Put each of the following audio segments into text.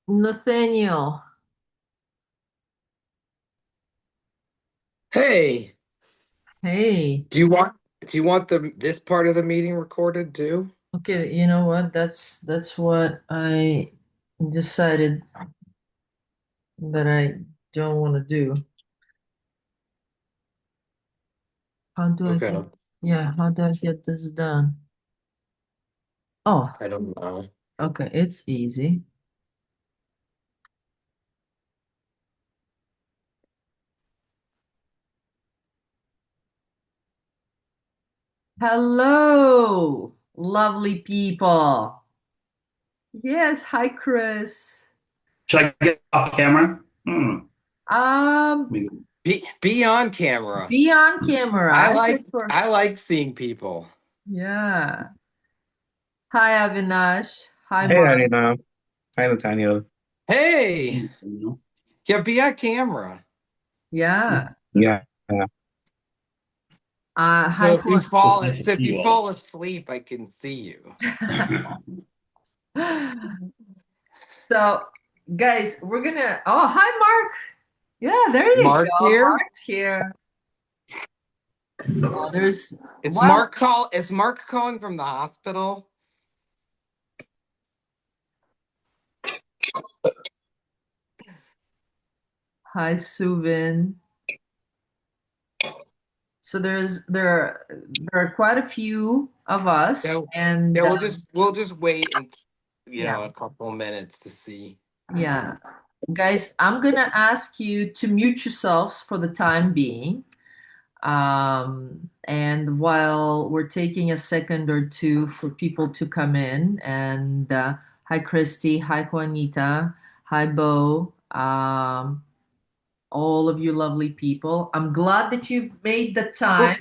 Nathaniel, Hey, hey. do you want this part of the meeting recorded too? Okay, you know what? That's what I decided that I don't want to do. How do I get, Okay. yeah, how do I get this done? Oh, I don't know. okay, it's easy. Hello, lovely people. Yes, hi, Chris. Should I get off camera? Um, Maybe. Be on camera. be on camera. I I like prefer. I like seeing people. Yeah. Hi, Avinash. Hi, Hey, Mark. Arina. Hi, Nathaniel. Hey, yeah, be on camera. Yeah. Yeah, yeah. Hi, So if you It's fall nice to so if see you you all. fall asleep, I can see you. So, guys, we're gonna. Oh, hi, Mark. Yeah, there you Mark go. here? Mark's here. Oh, there's. Is Well, Mark calling from the hospital? hi, Suvin. So there are quite a few of us, Yeah, yeah, and we'll just wait and yeah, a couple minutes to see. yeah, guys, I'm gonna ask you to mute yourselves for the time being. And while we're taking a second or two for people to come in, and hi, Christy, hi, Juanita, hi, Bo, all of you lovely people. I'm glad that you've made the time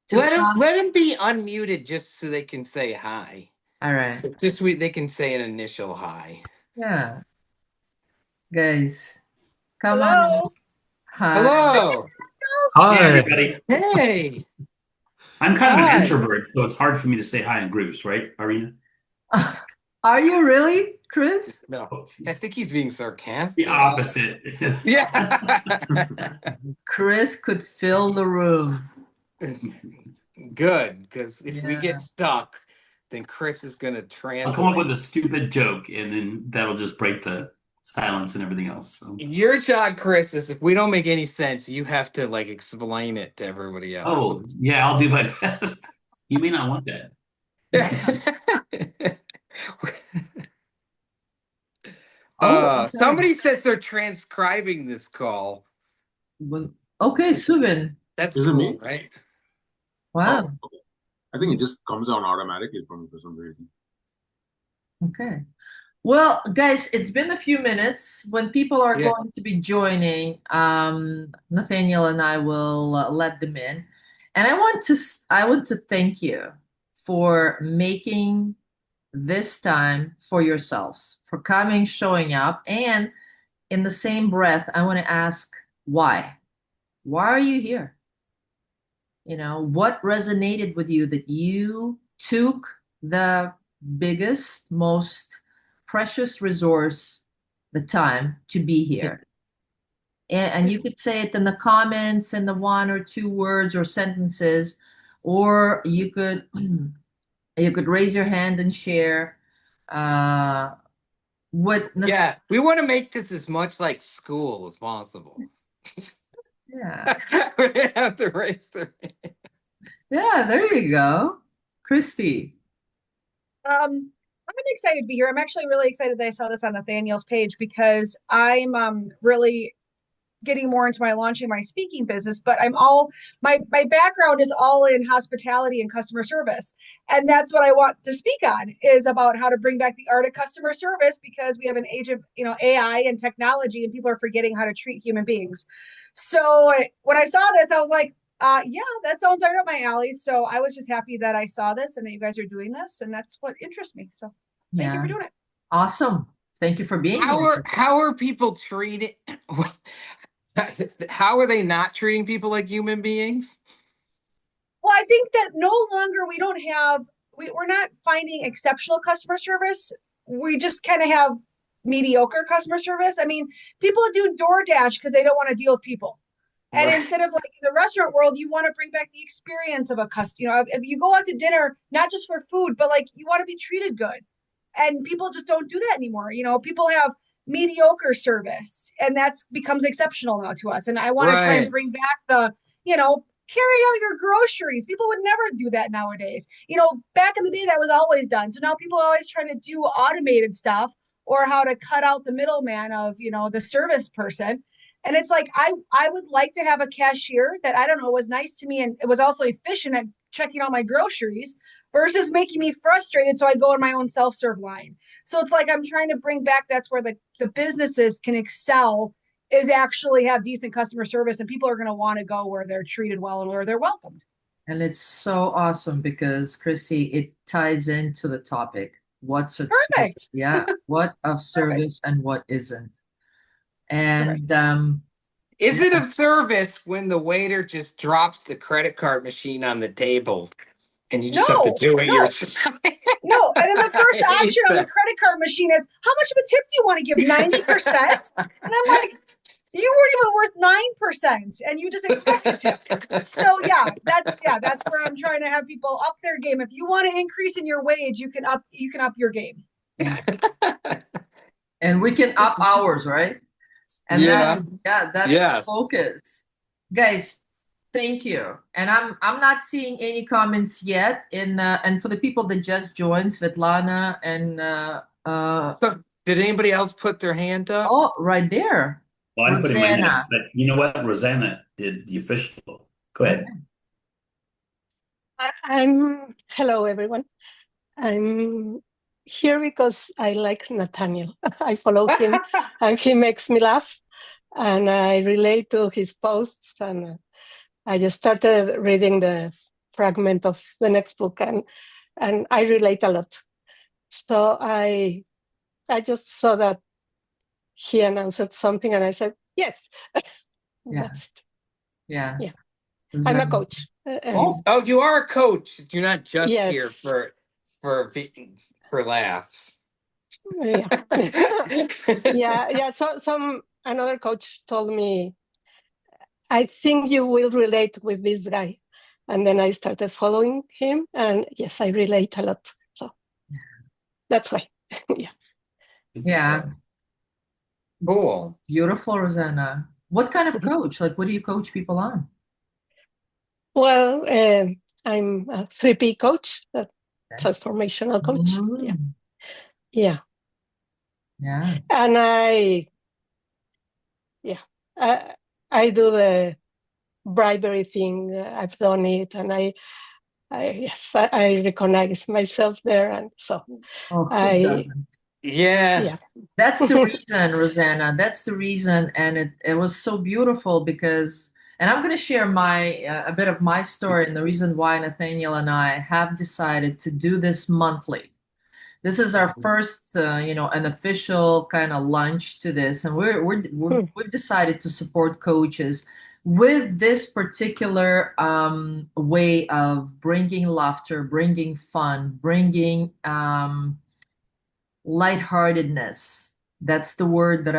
to come. Let him be unmuted just so they can say hi. All right. So they can say an initial hi. Yeah, guys, come on in. Hello. Hi. Hello. Hey, Hi. everybody. Hey. I'm kind of an Hi. introvert, so it's hard for me to say hi in groups, right, Arena? Are you really, Chris? No, I think he's being The sarcastic. opposite. Yeah. Chris could fill the room. Good, because if we Yeah. get stuck, then Chris is going to I'll come up with translate. a stupid joke, and then that'll just break the silence and everything else. So, Your job, Chris, is if we don't make any sense, you have to like explain it to everybody else. oh, yeah, I'll do my best. You may not want that. Oh, okay. Somebody says they're transcribing this call. Well, okay, Subin. That's Is it cool, me? right? Wow. Oh, okay. I think it just comes on automatically for some reason. Okay. Well, guys, it's been a few minutes. When people are Yeah. going to be joining, Nathaniel and I will let them in. And I want to thank you for making this time for yourselves, for coming, showing up, and in the same breath, I want to ask why? Why are you here? What resonated with you that you took the biggest, most precious resource, the time to be here? And you could say it in the comments in the one or two words or sentences, or you could you could raise your hand and share uh, what. Yeah, we want to make this as much like school as possible. Yeah, We have to raise their yeah, there you go, Christy. I'm excited to be here. I'm actually really excited that I saw this on Nathaniel's page because I'm really getting more into my launching my speaking business, but I'm all my background is all in hospitality and customer service. And that's what I want to speak on is about how to bring back the art of customer service because we have an age of, AI and technology and people are forgetting how to treat human beings. So when I saw this, I was like, yeah, that sounds right up my alley. So I was just happy that I saw this and that you guys are doing this, and that's what interests me. So thank you Yeah, for doing it. awesome. Thank you for being here. how are people treated? How are they not treating people like human beings? Well, I think that no longer we don't have we're not finding exceptional customer service. We just kind of have mediocre customer service. I mean, people do DoorDash because they don't want to deal with people. And Right. instead of like in the restaurant world, you want to bring back the experience of a customer. You know, if you go out to dinner, not just for food, but like you want to be treated good. And people just don't do that anymore. You know, people have mediocre service, and that's becomes exceptional now to us. And I want to try and Right. bring back the, you know, carry out your groceries. People would never do that nowadays. You know, back in the day, that was always done. So now people are always trying to do automated stuff or how to cut out the middleman of, you know, the service person. And it's like I would like to have a cashier that, I don't know, was nice to me and it was also efficient at checking out my groceries versus making me frustrated. So I go in my own self-serve line. So it's like I'm trying to bring back, that's where the businesses can excel, is actually have decent customer service, and people are going to want to go where they're treated well and where they're welcomed. And it's so awesome because, Chrissy, it ties into the topic. What's at service? Perfect. Yeah, what of service and what isn't. And Is it of service when the waiter just drops the credit card machine on the table and you just have to No, do it no, yourself? no. And then the first I hate option on the that. credit card machine is, how much of a tip do you want to give? 90%? And I'm like, you weren't even worth 9% and you just expect a tip. So that's where I'm trying to have people up their game. If you want to increase in your wage, you can up your game. and we can up ours, right? And Yeah. that's the Yes. focus. Guys, thank you. And I'm not seeing any comments yet. And for the people that just joined, Svetlana and So, did anybody else put their hand up? oh, right there. Well, I'm putting my hand, Rosanna. but you know what? Rosanna did the official. Go ahead. Hello, everyone. I'm here because I like Nathaniel. I follow him and he makes me laugh and I relate to his posts, and I just started reading the fragment of the next book, and I relate a lot. So I just saw that he announced something and I said, yes. Yeah. That's it. Yeah. Yeah. I'm a Rosanna. coach. Oh, you are a coach. You're not just Yes. here for laughs. Yeah. Yeah. So another coach told me, I think you will relate with this guy. And then I started following him, and yes, I relate a lot. So that's why. Yeah. Yeah. Cool. Beautiful, Rosanna. What kind of coach? Like, what do you coach people on? Well, I'm a 3P coach, a transformational coach. Yeah. Mm. Yeah. Yeah. And I do the bribery thing. I've done it, and I recognize myself there, and so Oh, who I doesn't? Yeah. That's the reason, Rosanna. That's the reason, and it was so beautiful because, and I'm going to share my a bit of my story and the reason why Nathaniel and I have decided to do this monthly. This is our first, an official kind of launch to this, and we've decided to support coaches with this particular way of bringing laughter, bringing fun, bringing lightheartedness. That's the word that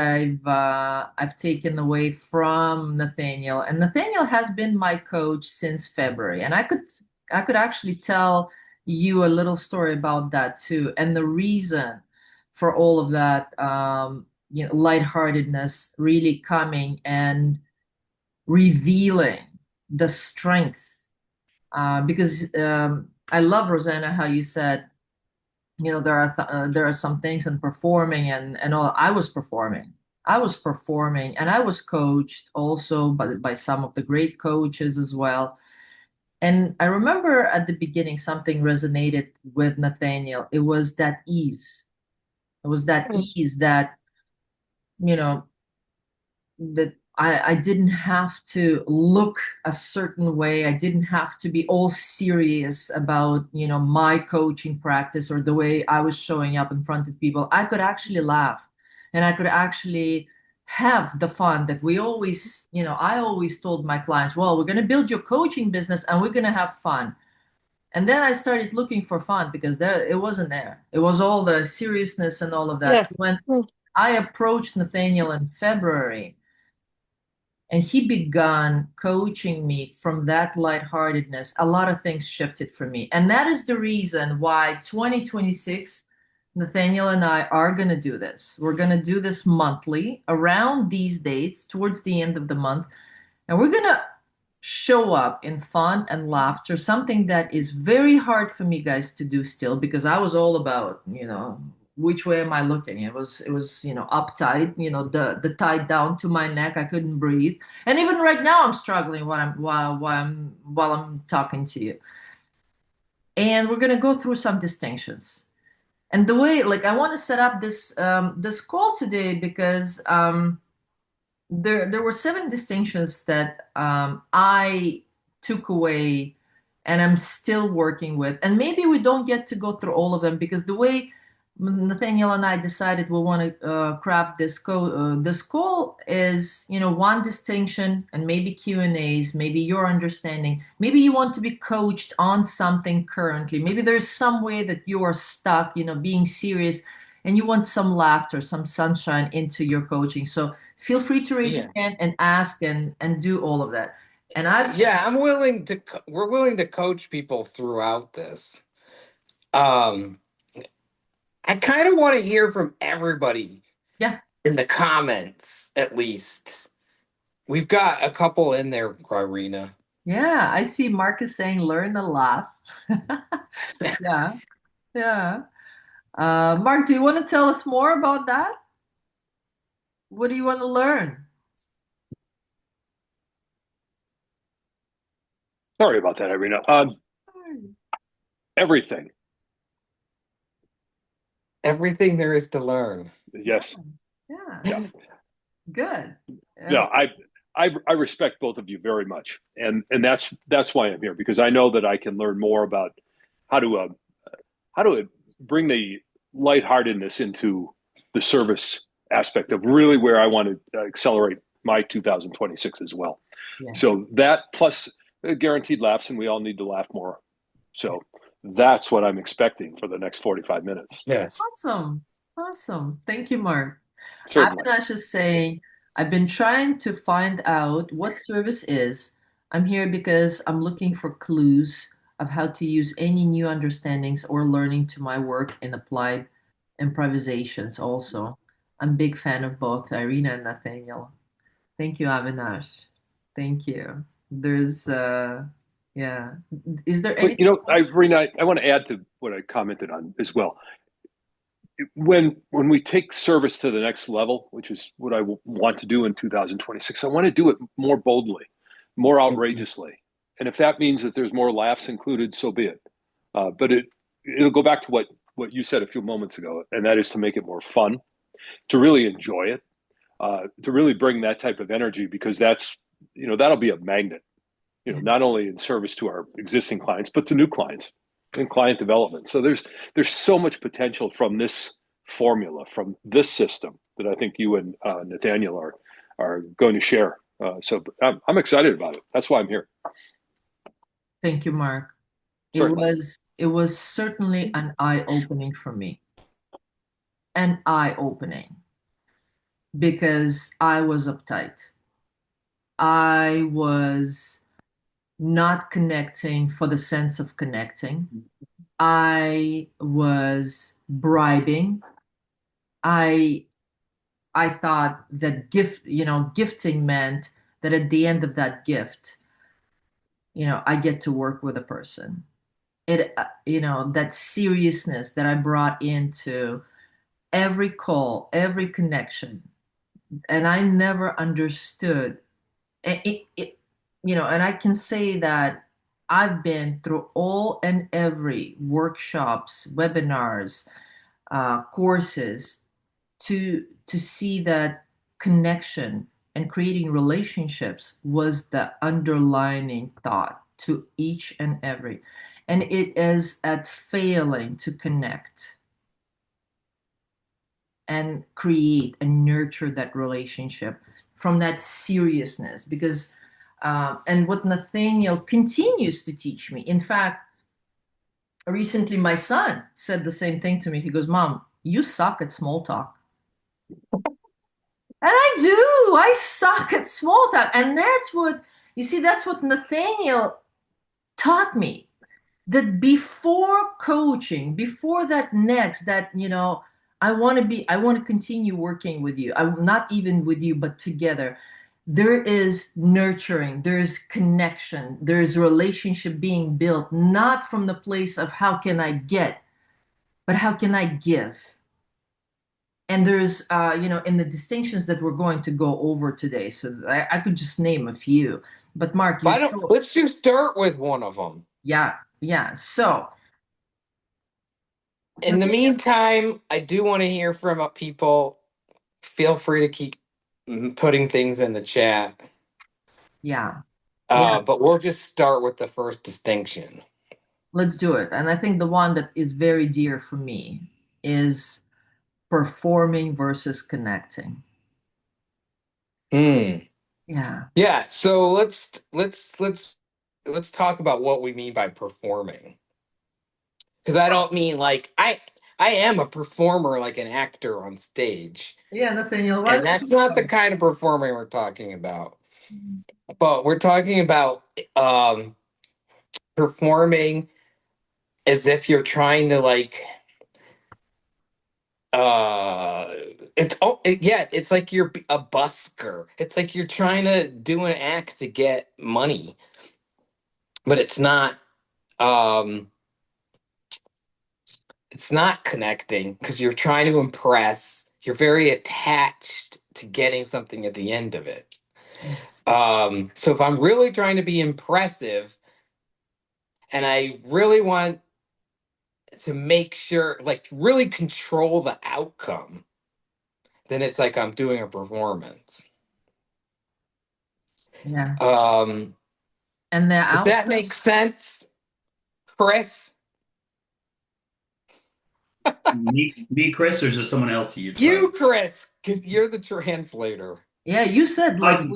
I've taken away from Nathaniel. And Nathaniel has been my coach since February, and I could actually tell you a little story about that too, and the reason for all of that, lightheartedness really coming and revealing the strength. Because I love, Rosanna, how you said, there are some things in performing and all. I was performing, and I was coached also by some of the great coaches as well. And I remember at the beginning something resonated with Nathaniel. It was that ease. It was that ease that, that I didn't have to look a certain way. I didn't have to be all serious about, my coaching practice or the way I was showing up in front of people. I could actually laugh, and I could actually have the fun that we always, I always told my clients, well, we're going to build your coaching business and we're going to have fun. And then I started looking for fun because it wasn't there. It was all the seriousness and all of that. Yeah. When I approached Nathaniel in February, and he began coaching me from that lightheartedness. A lot of things shifted for me. And that is the reason why 2026, Nathaniel and I are going to do this. We're going to do this monthly around these dates towards the end of the month. And we're going to show up in fun and laughter, something that is very hard for me guys to do still, because I was all about, which way am I looking? It was, uptight, the tied down to my neck. I couldn't breathe. And even right now I'm struggling while I'm talking to you. And we're going to go through some distinctions. And the way, like, I want to set up this call today because there were 7 distinctions that I took away and I'm still working with. And maybe we don't get to go through all of them, because the way Nathaniel and I decided we want to craft this call is, one distinction and maybe Q&As, maybe your understanding. Maybe you want to be coached on something currently. Maybe there's some way that you are stuck, being serious, and you want some laughter, some sunshine into your coaching. So feel free to raise your hand and ask and do all of that. And we're willing to coach people throughout this. I kind of want to hear from everybody. Yeah. In the comments, at least. We've got a couple in there, Irina. Yeah, I see Marcus saying learn a lot. Yeah. Yeah. Mark, do you want to tell us more about that? What do you want to learn? Sorry about that, Irina. Everything. Everything there is to learn. Yes. Yeah. Good. Yeah, I respect both of you very much, and that's why I'm here, because I know that I can learn more about how to bring the lightheartedness into the service aspect of really where I want to accelerate my 2026 as well. Yeah. So that plus guaranteed laughs, and we all need to laugh more. So that's what I'm expecting for the next 45 minutes. Yes. Awesome. Thank you, Mark. Certainly. Avinash is saying, I've been trying to find out what service is. I'm here because I'm looking for clues of how to use any new understandings or learning to my work in applied improvisations also. I'm a big fan of both Irina and Nathaniel. Thank you, Avinash. Thank you. There's yeah. Is there anything? Irina, I want to add to what I commented on as well. When we take service to the next level, which is what I want to do in 2026, I want to do it more boldly, more outrageously. And if that means that there's more laughs included, so be it. But it'll go back to what you said a few moments ago, and that is to make it more fun, to really enjoy it, to really bring that type of energy, because that'll be a magnet, not only in service to our existing clients, but to new clients and client development. So there's so much potential from this formula, from this system, that I think you and Nathaniel are going to share. So I'm excited about it. That's why I'm here. Thank you, Mark. Certainly. It was certainly an eye-opening for me. An eye-opening. Because I was uptight. I was not connecting for the sense of connecting. I was bribing. I thought that gifting meant that at the end of that gift, I get to work with a person. That seriousness that I brought into every call, every connection, and I never understood and I can say that I've been through all and every workshops, webinars, courses to see that connection and creating relationships was the underlining thought to each and every. And it is at failing to connect and create and nurture that relationship from that seriousness, because and what Nathaniel continues to teach me. In fact, recently my son said the same thing to me. He goes, Mom, you suck at small talk. And I do. I suck at small talk. And that's what, you see, that's what Nathaniel taught me. That before coaching, before that next, that, I want to continue working with you. I'm not even with you, but together. There is nurturing, there's connection, there's relationship being built, not from the place of how can I get, but how can I give? And there's in the distinctions that we're going to go over today, so I could just name a few, but Mark, you're Why don't so, let's just start with one of them. yeah, yeah. So In the Nathaniel, meantime, I do want to hear from people. Feel free to keep putting things in the chat. yeah, yeah, But we'll just start with the first distinction. let's do it. And I think the one that is very dear for me is performing versus connecting. Hmm. Yeah, Yeah, so let's talk about what we mean by performing. Because I don't mean like I am a performer like an actor on stage. yeah, Nathaniel, why And don't that's you not the start? kind of performing we're talking about. But we're talking about um performing as if you're trying to like uh yeah, it's like you're a busker. It's like you're trying to do an act to get money, but um it's not connecting because you're trying to impress. You're very attached to getting something at the end of it. So if I'm really trying to be impressive and I really want to make sure, like, really control the outcome, then it's like I'm doing a performance. Yeah, Um, and they're does out. that make sense, Chris? Me, Chris, or is there someone else that you're You, talking? Chris, because you're the translator. Yeah, you said Um,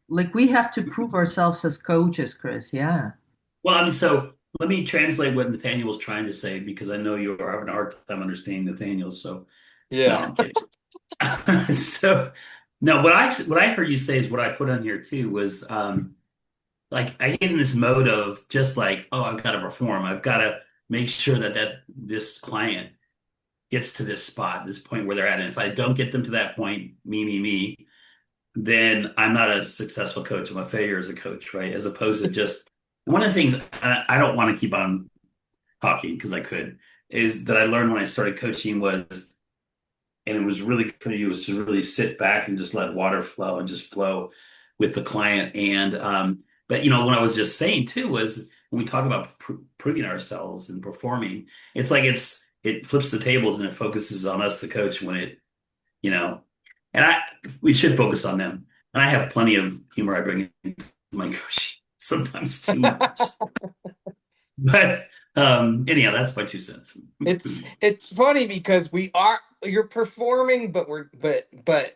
like we have to prove ourselves as coaches, Chris. Yeah. well, I mean, so let me translate what Nathaniel was trying to say because I know you're having a hard time understanding Nathaniel. So no, Yeah. I'm kidding. So no, what I heard you say is what I put on here too was like I get in this mode of just like, oh, I've got to perform. I've got to make sure that this client gets to this spot, this point where they're at. And if I don't get them to that point, me, then I'm not a successful coach. I'm a failure as a coach, right? As opposed to just one of the things I don't want to keep on talking because I could is that I learned when I started coaching was, and it was really good for you, was to really sit back and just let water flow and just flow with the client. And but what I was just saying too was when we talk about proving ourselves and performing, it's like it flips the tables and it focuses on us, the coach, when it you know, and we should focus on them. And I have plenty of humor I bring into my coaching, sometimes too much. But anyhow, that's my 2 cents. It's funny because you're performing, but but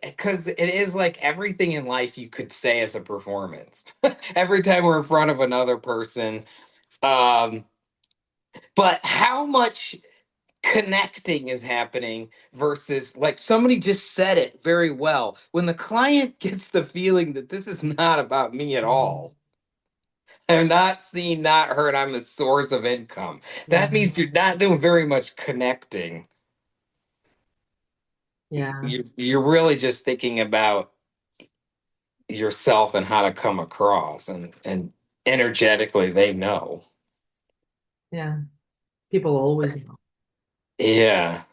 because it is like everything in life you could say as a performance. Every time we're in front of another person. Um, but how much connecting is happening versus like somebody just said it very well. When the client gets the feeling that this is not about me at all. I'm not seen, not heard. I'm a source of income. Yeah. That means you're not doing very much connecting. Yeah. You're really just thinking about yourself and how to come across, and energetically they know. Yeah. People always know. Yeah.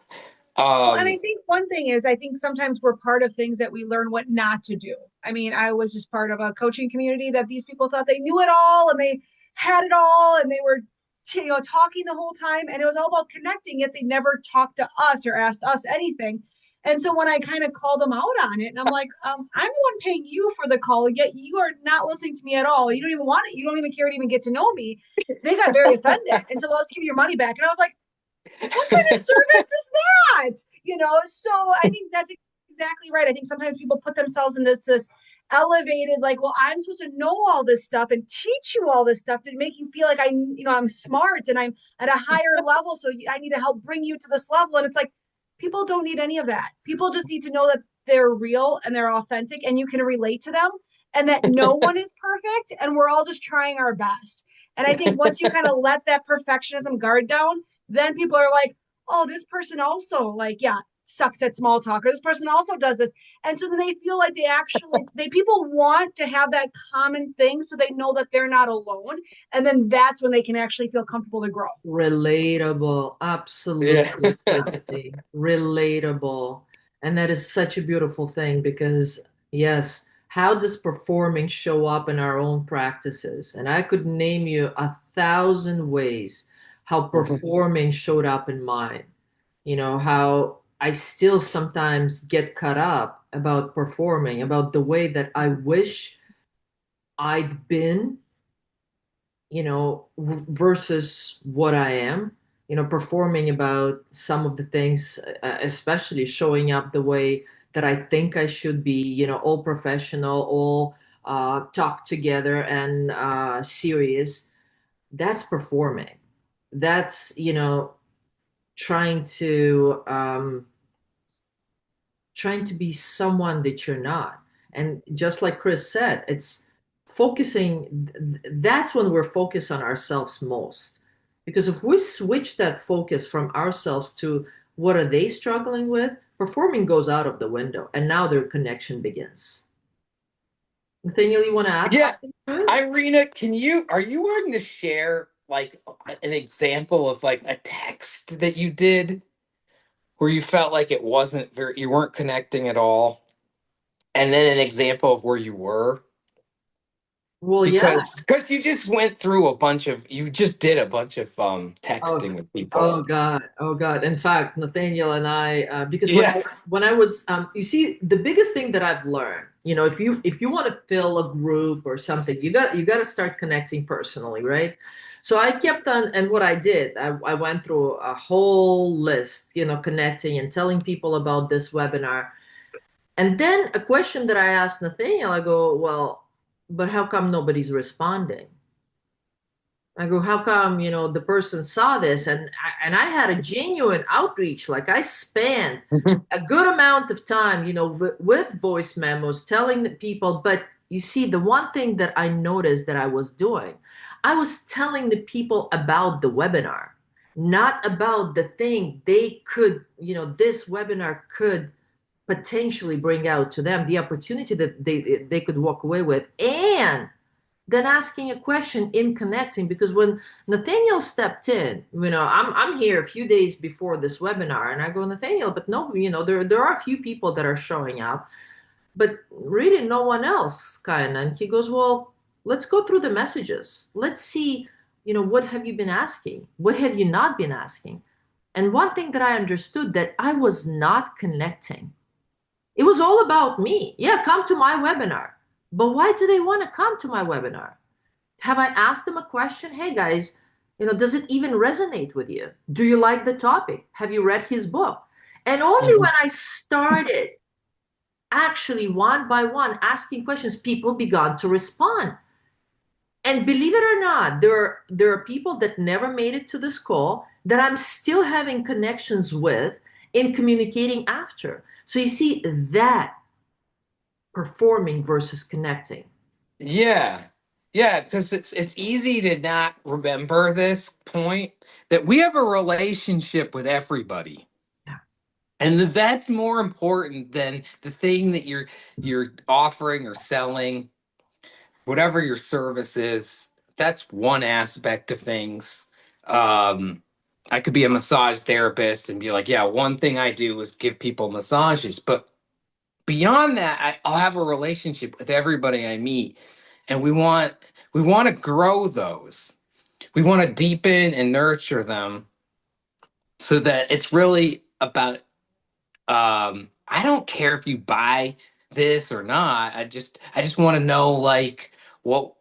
Well, and I Um think one thing is, I think sometimes we're part of things that we learn what not to do. I mean, I was just part of a coaching community that these people thought they knew it all and they had it all and they were, talking the whole time. And it was all about connecting, yet they never talked to us or asked us anything. And so when I kind of called them out on it, and I'm like, I'm the one paying you for the call, yet you are not listening to me at all. You don't even want it. You don't even care to even get to know me. They got very offended. And so let's give you your money back. And I was like, what kind of service is that? So I think that's exactly right. I think sometimes people put themselves in this elevated, like, well, I'm supposed to know all this stuff and teach you all this stuff to make you feel like I'm smart and I'm at a higher level, so I need to help bring you to this level. And it's like, People don't need any of that. People just need to know that they're real and they're authentic and you can relate to them and that no one is perfect and we're all just trying our best. And I think once you kind of let that perfectionism guard down, then people are like, oh, this person also, like, yeah, sucks at small talk, or this person also does this. And so then they feel like people want to have that common thing so they know that they're not alone. And then that's when they can actually feel comfortable to grow. Relatable, absolutely, Christy. Relatable. And that is such a beautiful thing because, yes, how does performing show up in our own practices? And I could name you 1,000 ways how performing showed up in mine. How I still sometimes get caught up about performing, about the way that I wish I'd been, versus what I am, performing about some of the things, especially showing up the way that I think I should be, all professional, all talk together and serious. That's performing. That's, trying to be someone that you're not. And just like Chris said, it's that's when we're focused on ourselves most. Because if we switch that focus from ourselves to what are they struggling with, performing goes out of the window and now their connection begins. Nathaniel, you want to add Yeah, something to it? Irina, are you willing to share like an example of like a text that you did where you felt like you weren't connecting at all, and then an example of where you were? Well, yeah. Because you just did a bunch of Oh, texting with oh people. God, oh God. In fact, Nathaniel and I, because when Yeah. I was, you see, the biggest thing that I've learned, if you want to fill a group or something, you got to start connecting personally, right? So I kept on, and what I did, I went through a whole list, connecting and telling people about this webinar. And then a question that I asked Nathaniel, I go, well, but how come nobody's responding? I go, how come, the person saw this and I had a genuine outreach. Like I spent a good amount of time, with voice memos telling the people. But you see, the one thing that I noticed that I was doing, I was telling the people about the webinar, not about the thing they could, this webinar could potentially bring out to them, the opportunity that they could walk away with. And then asking a question in connecting, because when Nathaniel stepped in, I'm here a few days before this webinar and I go, Nathaniel, but no, there are a few people that are showing up, but really no one else kind of. And he goes, well, let's go through the messages. Let's see, what have you been asking? What have you not been asking? And one thing that I understood, that I was not connecting. It was all about me. Yeah, come to my webinar. But why do they want to come to my webinar? Have I asked them a question? Hey guys, does it even resonate with you? Do you like the topic? Have you read his book? And only when I started actually one by one asking questions, people began to respond. And believe it or not, there are people that never made it to this call that I'm still having connections with in communicating after. So you see that performing versus connecting. Yeah. Yeah, because it's easy to not remember this point that we have a relationship with everybody. Yeah. And that's more important than the thing that you're offering or selling, whatever your service is. That's one aspect of things. Um, I could be a massage therapist and be like, yeah, one thing I do is give people massages, but beyond that, I'll have a relationship with everybody I meet, and we want to grow those. We want to deepen and nurture them so that it's really about. I don't care if you buy this or not. I just want to know like what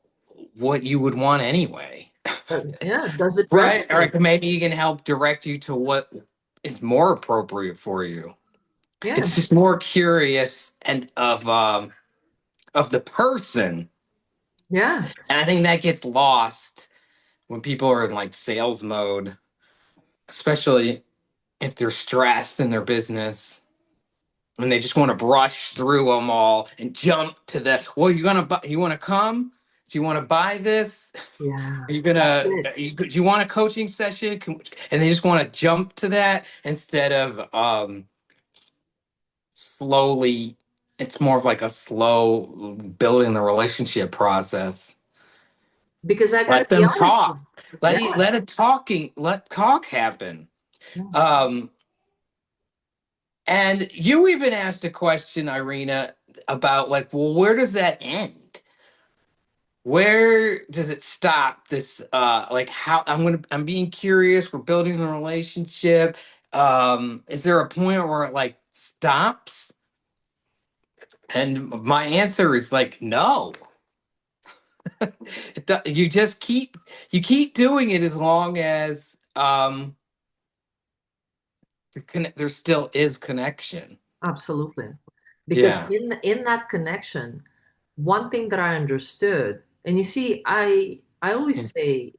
what you would want anyway. Yeah, does it Right? resonate? Or maybe you can help direct you to what is more appropriate for you. Yeah, It's just more curious and of the person. yeah. And I think that gets lost when people are in like sales mode, especially if they're stressed in their business and they just want to brush through them all and jump to the, well, you want to come? Do you want to buy this? Yeah, Are you that's gonna, it. do you want a coaching session? And they just want to jump to that instead of slowly, it's more of like a slow building the relationship process. Because I gotta Let be them honest talk. with you. Yeah, Let talk happen. yeah, Um, and you even asked a question, Irina, about like, well, where does that end? Where does it stop? This like how I'm being curious, we're building a relationship. Is there a point where it like stops? And my answer is like no. You just keep doing it as long as there still is connection. absolutely. Because Yeah. in that connection, one thing that I understood, and you see, I always say,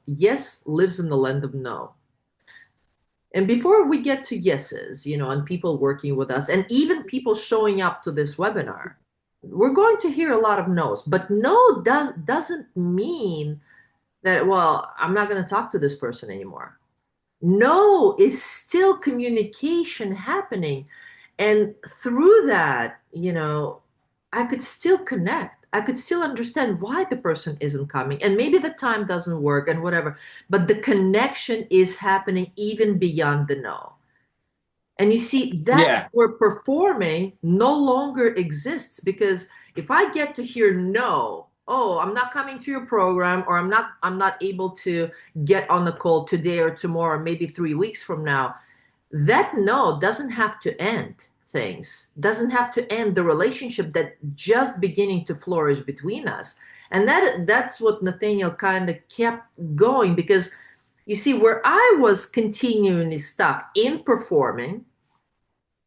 yes lives in the land of no. And before we get to yeses, and people working with us, and even people showing up to this webinar, we're going to hear a lot of no's. But no doesn't mean that, well, I'm not going to talk to this person anymore. No is still communication happening. And through that, I could still connect. I could still understand why the person isn't coming. And maybe the time doesn't work and whatever, but the connection is happening even beyond the no. And you see, that's Yeah. where performing no longer exists, because if I get to hear no, oh, I'm not coming to your program, or I'm not able to get on the call today or tomorrow, maybe 3 weeks from now, that no doesn't have to end things, doesn't have to end the relationship that just beginning to flourish between us. And that's what Nathaniel kind of kept going, because you see, where I was continually stuck in performing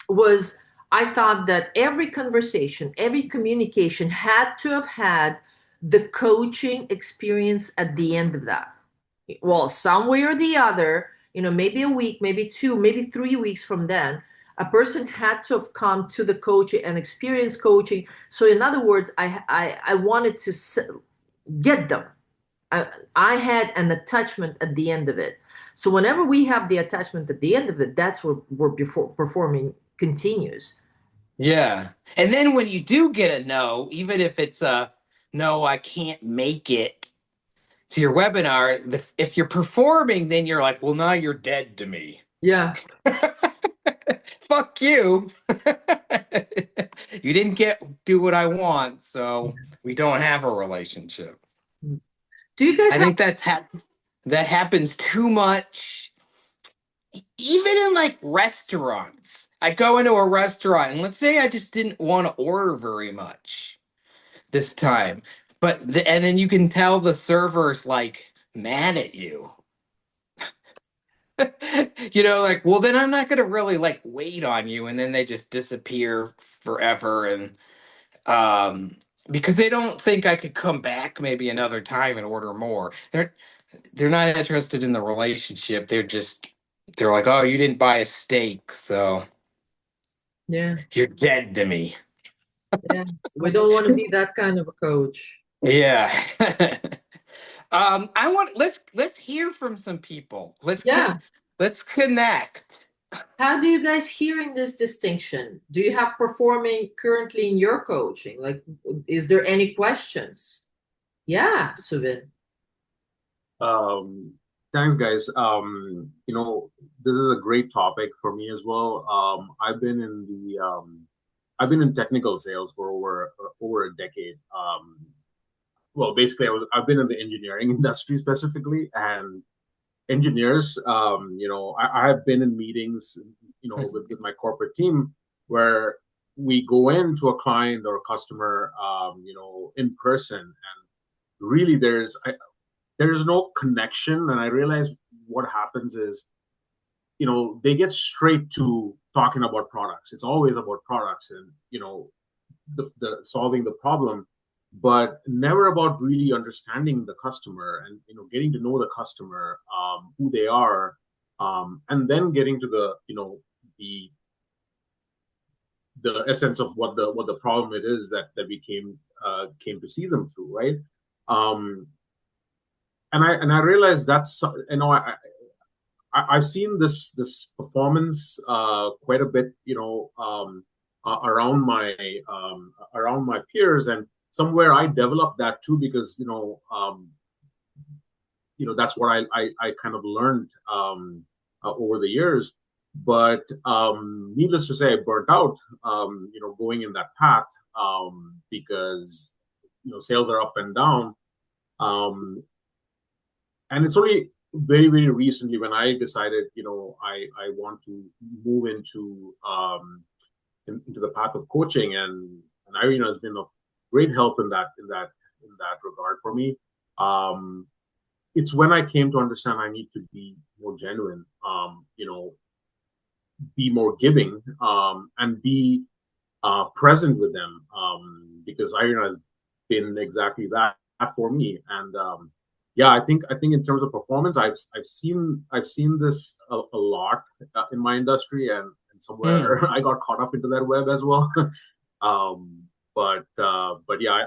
was, I thought that every conversation, every communication had to have had the coaching experience at the end of that. Well, some way or the other, maybe a week, maybe 2, maybe 3 weeks from then, a person had to have come to the coach and experienced coaching. So in other words, I wanted to get them. I had an attachment at the end of it. So whenever we have the attachment at the end of it, that's where before performing continues. Yeah. And then when you do get a no, even if it's a no, I can't make it to your webinar, if you're performing, then you're like, well, now you're dead to me. Yeah. Fuck you. You didn't do what I want, so we don't have a relationship. Do you guys I have? think that happens too much, even in like restaurants. I go into a restaurant and let's say I just didn't want to order very much this time, and then you can tell the server's like mad at you. Like, well, then I'm not gonna really like wait on you, and then they just disappear forever, and um, because they don't think I could come back maybe another time and order more. They're not interested in the relationship. They're like, oh, you didn't buy a steak, so Yeah, you're dead to me. yeah. We don't want to be that kind of a coach. Yeah. I want let's hear from some people. Yeah. Let's connect. How do you guys hearing this distinction? Do you have performing currently in your coaching? Like, is there any questions? Yeah, Suvin. Um, Thanks, guys. This is a great topic for me as well. I've been in technical sales for over a decade. Well, basically, I've been in the engineering industry specifically, and engineers, I have been in meetings, with my corporate team where we go into a client or a customer, in person, and really there's no connection. And I realize what happens is, they get straight to talking about products. It's always about products and, the solving the problem, but never about really understanding the customer and, getting to know the customer, who they are, and then getting to the the essence of what the problem it is that we came to see them through, right? Um, and I realized that's I've seen this performance quite a bit, around my peers, and somewhere I developed that too because that's what I kind of learned over the years. But needless to say, I burnt out, going in that path because sales are up and down, and it's only very very recently when I decided I want to move into the path of coaching, and Irina has been a great help in that regard for me. It's when I came to understand I need to be more genuine, be more giving, and be present with them, because Irina has been exactly that for me. And yeah, I think in terms of performance, I've seen this a lot in my industry, and somewhere I got caught up into that web as well. But yeah,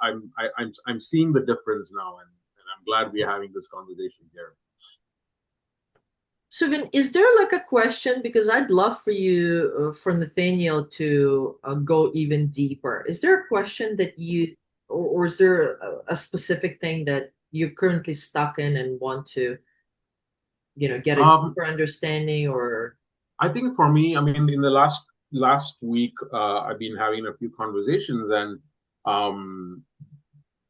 I'm seeing the difference now, and I'm glad we're having this conversation here. Suvin, is there like a question? Because I'd love for you, for Nathaniel to go even deeper. Is there a question that or is there a specific thing that you're currently stuck in and want to, get a deeper understanding? Or I think for me, I mean, in the last week, I've been having a few conversations, and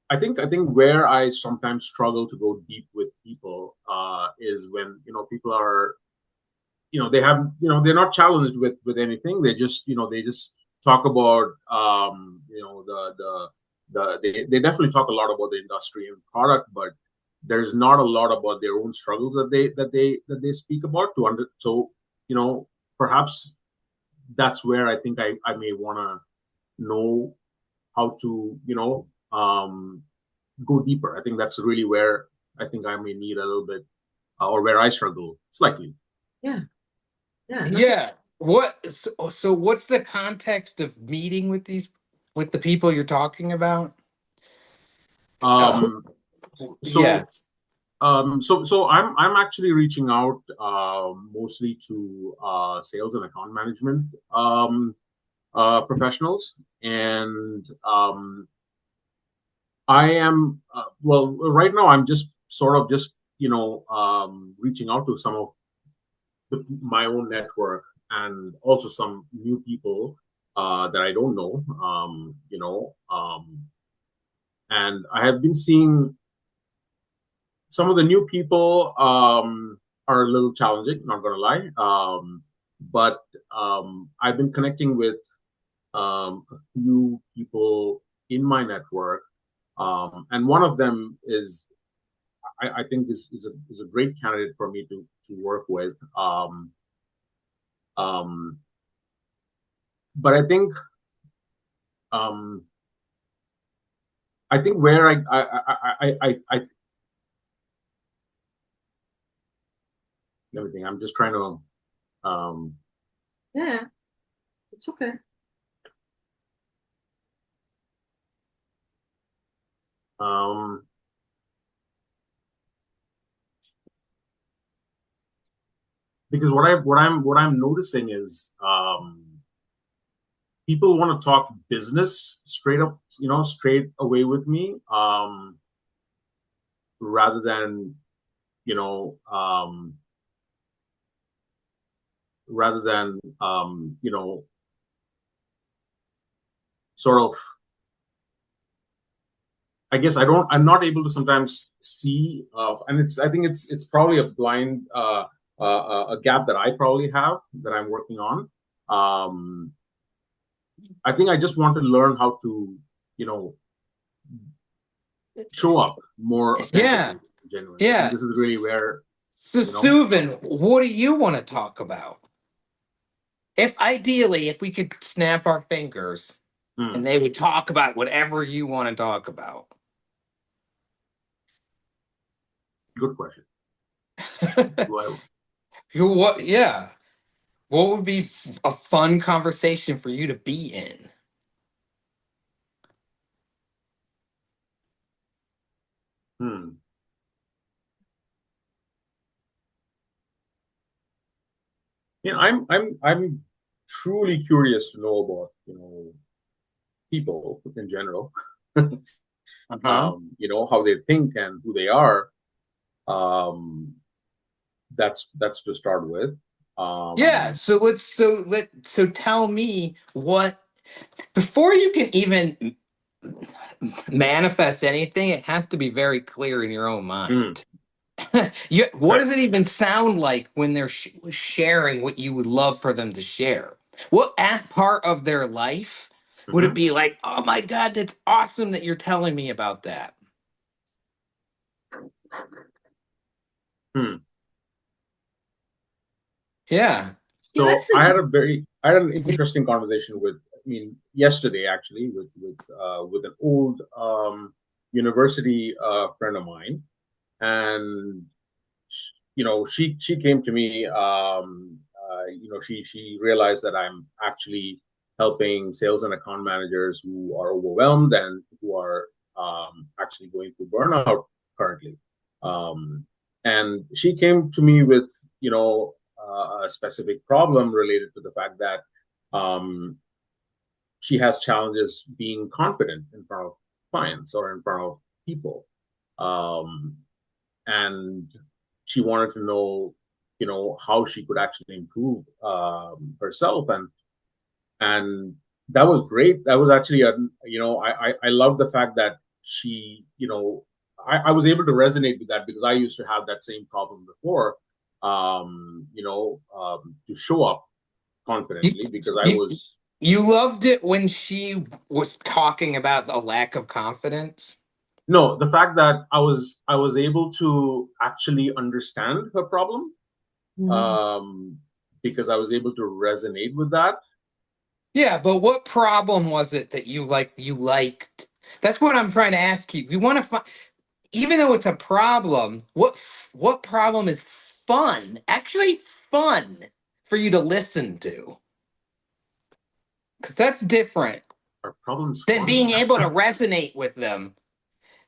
I think where I sometimes struggle to go deep with people is when people are they have they're not challenged with anything. They just talk about they definitely talk a lot about the industry and product, but there's not a lot about their own struggles that they speak about so perhaps that's where I think I may want to know how to go deeper. I think that's really where I think I may need a little bit, or where I struggle slightly. yeah, yeah, Yeah. So what's the context of meeting with the people you're talking about? Um, so Yeah. so I'm actually reaching out mostly to sales and account management professionals, and I am well right now. I'm just sort of just reaching out to some of my own network, and also some new people that I don't know. And I have been seeing some of the new people are a little challenging, not gonna lie. But I've been connecting with a few people in my network, and one of them is I think is a great candidate for me to work with. But um, I think where everything. I'm just trying to yeah, it's okay. Because what I'm noticing is people want to talk business straight up, straight away with me, rather than you know um, rather than sort of, I guess I'm not able to sometimes see, and I think it's probably a blind a gap that I probably have that I'm working on. I think I just want to learn how to show up more Yeah. authentically, genuinely. I think Yeah. this is really where So, Suvin, what do you want to talk about? If ideally, if we could snap our fingers and they would talk about whatever you want to talk about. Good question. What? Yeah. What would be a fun conversation for you to be in? Hmm. I'm truly curious to know about, people in general. Uh-huh. How they think and who they are. Um, that's to start with. Yeah. Um, So tell me what before you can even manifest anything, it has to be very clear in your own hmm, mind. What right. does it even sound like when they're sharing what you would love for them to share? What part of their life would it Hmm. be like, oh my God, that's awesome that you're telling me about that? Hmm. Yeah. Yeah, So let's suggest. I had an interesting conversation yesterday actually with an old university friend of mine, and she came to me. She realized that I'm actually helping sales and account managers who are overwhelmed and who are actually going through burnout currently. Um, and she came to me with a specific problem related to the fact that um, she has challenges being confident in front of clients or in front of people. Um, and she wanted to know, how she could actually improve herself, and that was great. That was actually I love the fact that she, I was able to resonate with that because I used to have that same problem before, to show up You, confidently because I you, was you loved it when she was talking about the lack of confidence. no the fact that I was able to actually understand her problem, Mhm. um, because I was able to resonate with that. Yeah, but what problem was it that you liked? That's what I'm trying to ask you. You want to find, even though it's a problem, what problem is fun? Actually fun for you to listen to. Because that's different Are problems than fun? being able to resonate with them.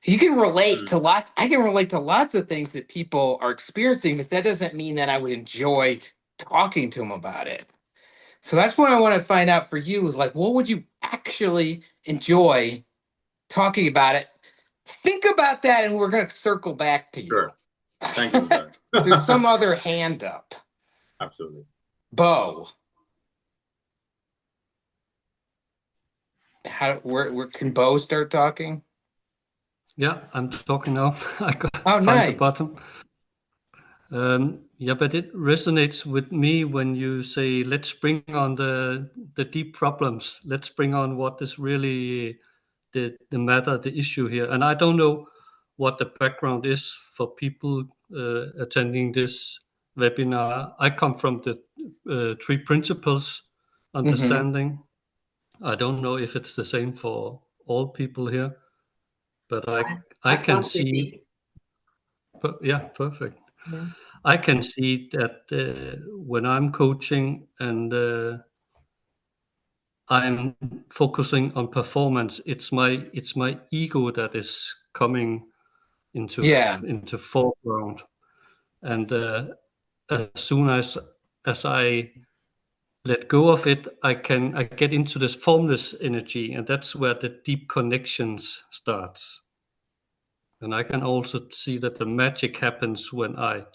You can relate Hmm, to lots, I can relate to lots of things that people are experiencing, but that doesn't mean that I would enjoy talking to them about it. So that's what I want to find out for you is like, what would you actually enjoy talking about it? Think about that, and we're going to circle back to you. sure. Thank you for There's that. some other hand up. Absolutely. Bo, where can Bo start talking? Yeah, I'm talking now. I Oh, find the nice. button. Yeah, but it resonates with me when you say, let's bring on the deep problems. Let's bring on what is really the matter, the issue here. And I don't know what the background is for people attending this webinar. I come from the three principles Hmm. understanding. I don't know if it's the same for all people here, but I I can felt it see. be. Yeah, perfect. Yeah. I can see that when I'm coaching and I'm focusing on performance, it's my ego that is coming Yeah. into foreground, and as soon as I let go of it, I get into this formless energy, and that's where the deep connections starts. And I can also see that the magic happens when I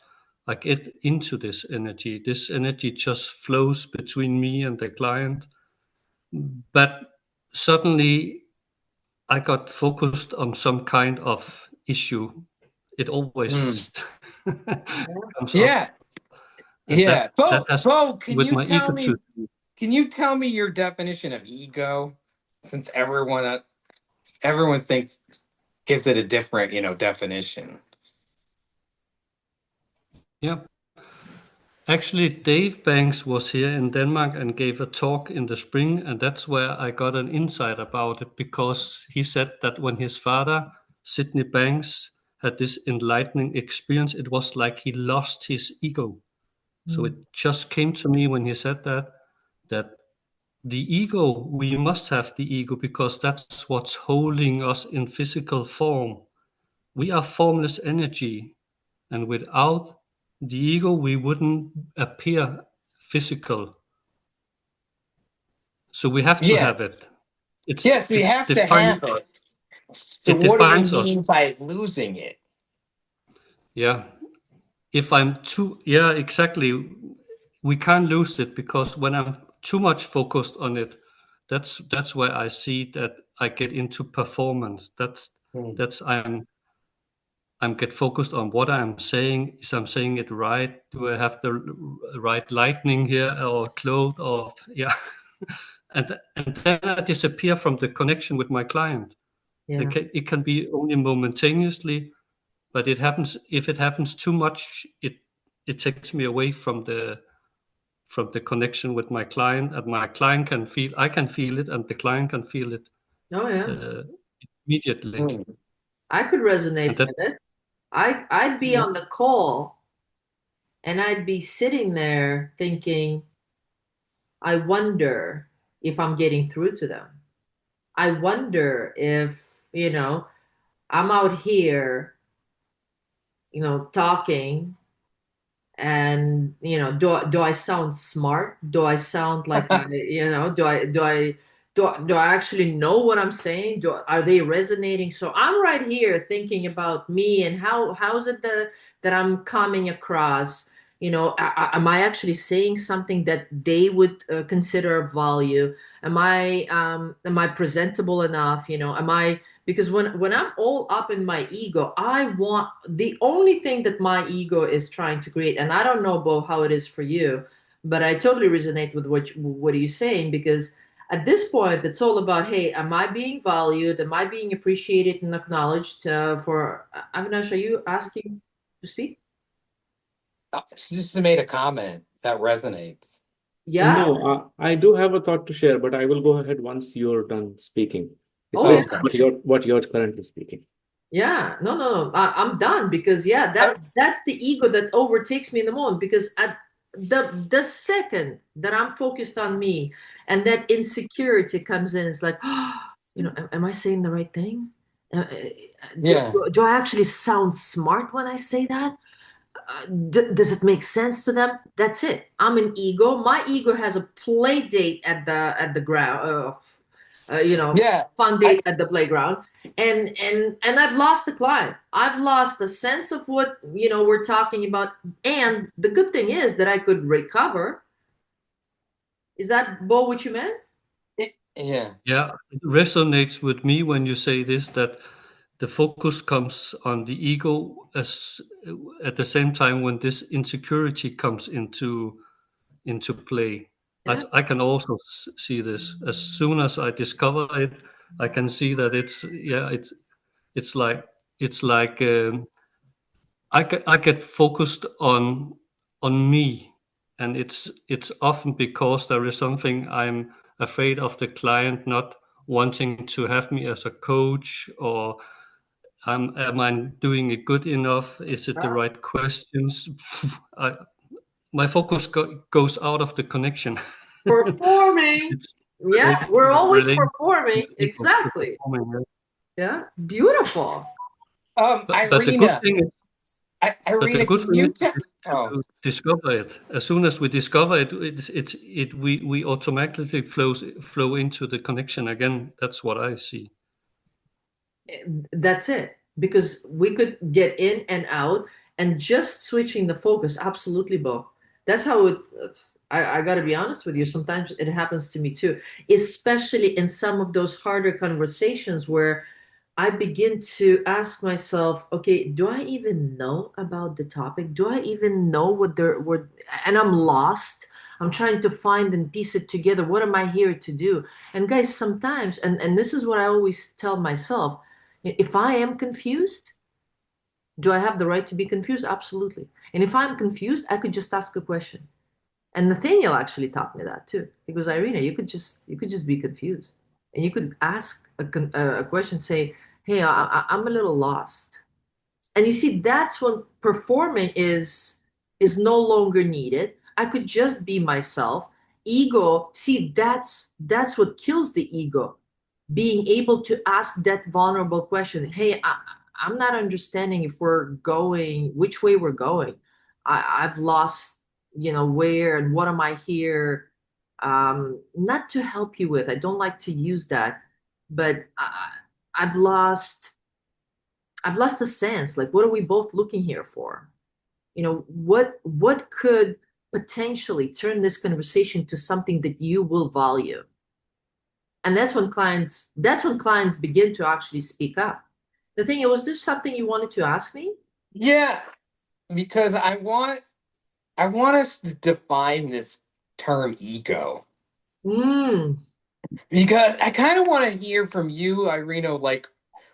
get into this energy. This energy just flows between me and the client. But suddenly I got focused on some kind of issue. It Mm. always Yeah. comes up, Yeah. and Yeah. that has Bo, with my ego to. can you tell me your definition of ego? Since everyone thinks gives it a different, definition. Yeah. Actually, Dave Banks was here in Denmark and gave a talk in the spring, and that's where I got an insight about it because he said that when his father, Sydney Banks, had this enlightening experience, it was like he lost his ego. So it just came to me when he said that the ego, we must have the ego because that's what's holding us in physical form. We are formless energy, and without the ego, we wouldn't appear physical. So we have to have Yes. it. It's Yes, we it's have to defined. have it. So It what do we defines us. mean by losing it? Yeah. If I'm too, yeah, exactly. We can't lose it because when I'm too much focused on it, that's where I see that I get into performance. That's I'm get focused on what I'm saying. Is I'm saying it right? Do I have the right lightning here or cloth or yeah? And then I disappear from the connection with my client. Yeah. It can be only momentaneously, but it happens if it happens too much. It takes me away from the connection with my client, and my client can feel. I can feel it, and the client can feel it Oh yeah. uh, immediately. I could And resonate that with it. I'd be yeah, on the call and I'd be sitting there thinking, I wonder if I'm getting through to them. I wonder if, I'm out here, talking and do I sound smart? Do I sound like do I actually know what I'm saying? Are they resonating? So I'm right here thinking about me and how's it that I'm coming across. Am I actually saying something that they would consider of value? Am I presentable enough? Am I, because when I'm all up in my ego, I want the only thing that my ego is trying to create, and I don't know, Bo, how it is for you, but I totally resonate with what are you saying, because at this point it's all about, hey, am I being valued? Am I being appreciated and acknowledged? For Avinash, are you asking to speak? She just made a comment that resonates. Yeah. No, I do have a thought to share, but I will go ahead once you're done speaking, Oh yeah. especially Okay. what you're currently speaking. Yeah, no, no, no. I'm done, because yeah, I- that's the ego that overtakes me in the moment, because at the second that I'm focused on me and that insecurity comes in, it's like, am I saying the right thing? Do, yeah. do I actually sound smart when I say that? Does it make sense to them? That's it. I'm an ego. My ego has a play date at the ground. Yeah. Fun I date at the playground, and I've lost the client. I've lost the sense of what we're talking about. And the good thing is that I could recover. Is that, Bo, what you meant? yeah. yeah, it resonates with me when you say this, that the focus comes on the ego as at the same time when this insecurity comes into play. Yeah. I can also see this. As soon as I discover it, I can see that it's like it's like I get focused on me, and it's often because there is something I'm afraid of the client not wanting to have me as a coach, or am I doing it good enough? Is it the right questions? I, my focus goes out of the connection. Performing. It's Yeah, we're always relating to performing. the ego, to Exactly. performing. Yeah, beautiful. But the good Irina, thing is, but the Irina, good can thing you is tell? Oh, to discover it. As soon as we discover it, we automatically flow into the connection again. That's what I see. That's it. Because we could get in and out, and just switching the focus. Absolutely, Bo. That's how it. I got to be honest with you. Sometimes it happens to me too, especially in some of those harder conversations where I begin to ask myself, okay, do I even know about the topic? Do I even know what they're what? And I'm lost. I'm trying to find and piece it together. What am I here to do? And guys, sometimes, and this is what I always tell myself, if I am confused, do I have the right to be confused? Absolutely. And if I'm confused, I could just ask a question. And Nathaniel actually taught me that too. He goes, Irina, you could just be confused, and you could ask a question, say, "Hey, I'm a little lost." And you see, that's when performing is no longer needed. I could just be myself. Ego, see, that's what kills the ego. Being able to ask that vulnerable question. Hey, I'm not understanding if we're going, which way we're going. I've lost, where and what am I here? Not to help you with. I don't like to use that, but I've lost, I've lost the sense. Like, what are we both looking here for? What could potentially turn this conversation to something that you will value? And that's when clients begin to actually speak up. The thing is, was this something you wanted to ask me? Yeah, because I want us to define this term ego. Mm, Because I kind of want to hear from you, Irino, like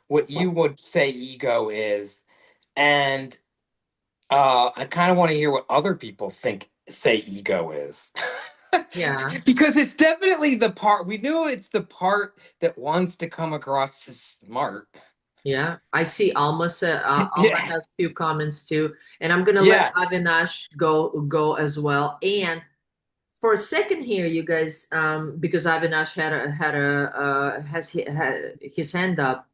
what you would say ego is. And I kind of want to hear what other people say ego is. yeah, Because it's definitely the part we know it's the part that wants to come across as smart. yeah. I see Alma said Alma Yeah. has a few comments too, and I'm gonna let Yeah. Avinash go as well. And for a second here, you guys, because Avinash had his hand up.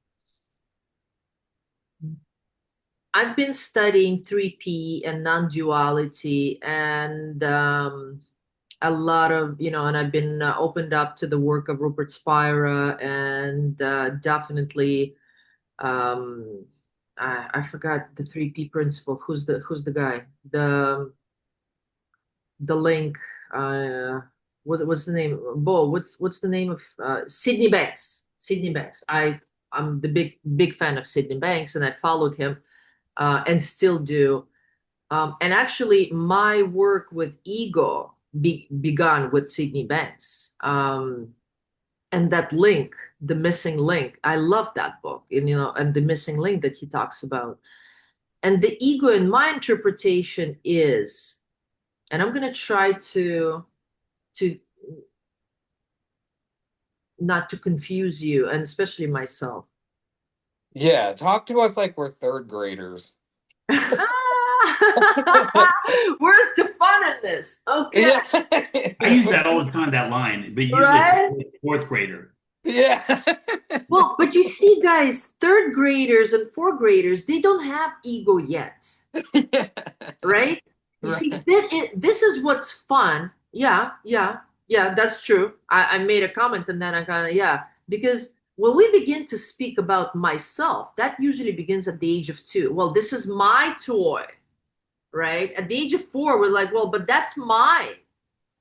I've been studying 3P and non-duality and a lot of, and I've been opened up to the work of Rupert Spira and definitely, um, I forgot the 3P principle. Who's the guy? The link. What's the name? Bo, what's the name of Sydney Banks? Sydney Banks. I'm the big fan of Sydney Banks, and I followed him and still do. And actually, my work with ego began with Sydney Banks. And that link, the missing link, I love that book, and the missing link that he talks about. And the ego, in my interpretation, is, and I'm going to try to not to confuse you, and especially myself. Yeah. Talk to us like we're third graders. Where's the fun in this? Okay. Yeah. I use that all the time, that line, but usually it's a Right? fourth grader. Yeah. Well, but you see, guys, third graders and fourth graders, they don't have ego yet, right? You see, Right. this is what's fun. Yeah, yeah, yeah, that's true. I made a comment and then I kind of, yeah, because when we begin to speak about myself, that usually begins at the age of 2. Well, this is my toy, right? At the age of 4, we're like, well, but that's mine,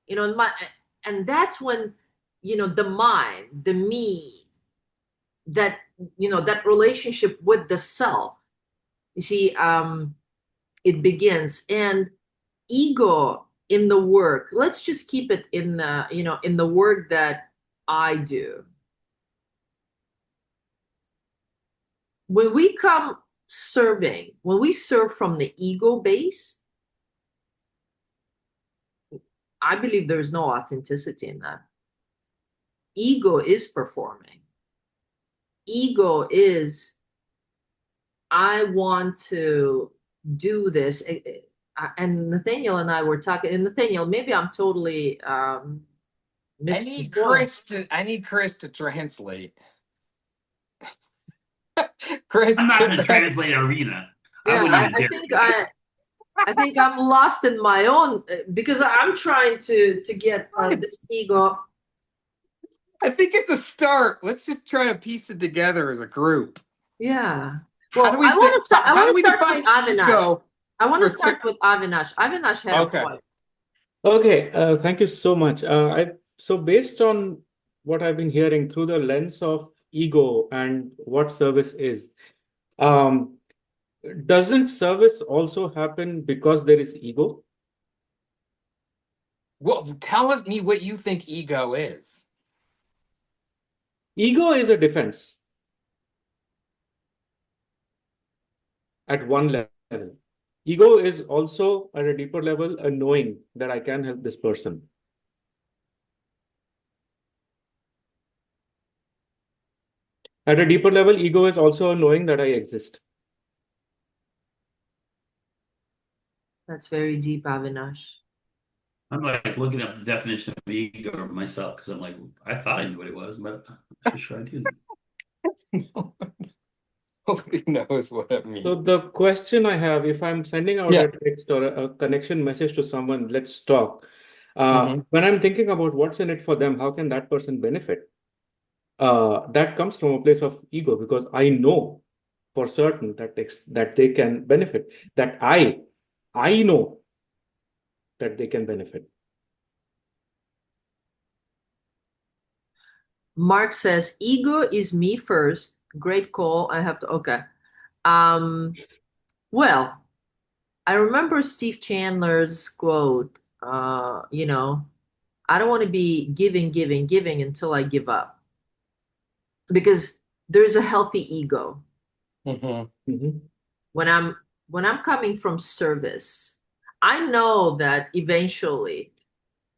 and that's when, the mind, the me, that that relationship with the self, you see, it begins. And ego in the work, let's just keep it in the in the work that I do. When we come serving, when we serve from the ego base, I believe there's no authenticity in that. Ego is performing. Ego is, I want to do this. And Nathaniel and I were talking, and Nathaniel, maybe I'm totally misinformed. I need Chris to translate. Chris, I'm not get going to back. translate Arena. I Yeah, wouldn't I, even I dare. think I think I'm lost in my own, because I'm trying to get this ego. I think it's a start. Let's just try to piece it together as a group. Yeah. How do Well, we say? I How want do to we start with define Avinash. ego? I want to For start with Avinash. Avinash had a Okay. point. Okay, thank you so much. So based on what I've been hearing through the lens of ego and what service is, um, doesn't service also happen because there is ego? Well, tell me what you think ego is. Ego is a defense at one level. Ego is also at a deeper level a knowing that I can help this person. At a deeper level, ego is also a knowing that I exist. That's very deep, Avinash. I'm like looking up the definition of ego myself because I'm like, I thought I knew what it was, but I'm not so sure I do. Nobody knows what it So means. the question I have, if I'm sending out Yeah. a text or a connection message to someone, let's talk. Hmm. When I'm thinking about what's in it for them, how can that person benefit? That comes from a place of ego because I know for certain that they can benefit. That I know that they can benefit. Mark says, ego is me first. Great call. I have to, okay. Well, I remember Steve Chandler's quote, I don't want to be giving, giving, giving until I give up because there's a healthy ego. Hmm. Mhm. When I'm coming from service, I know that eventually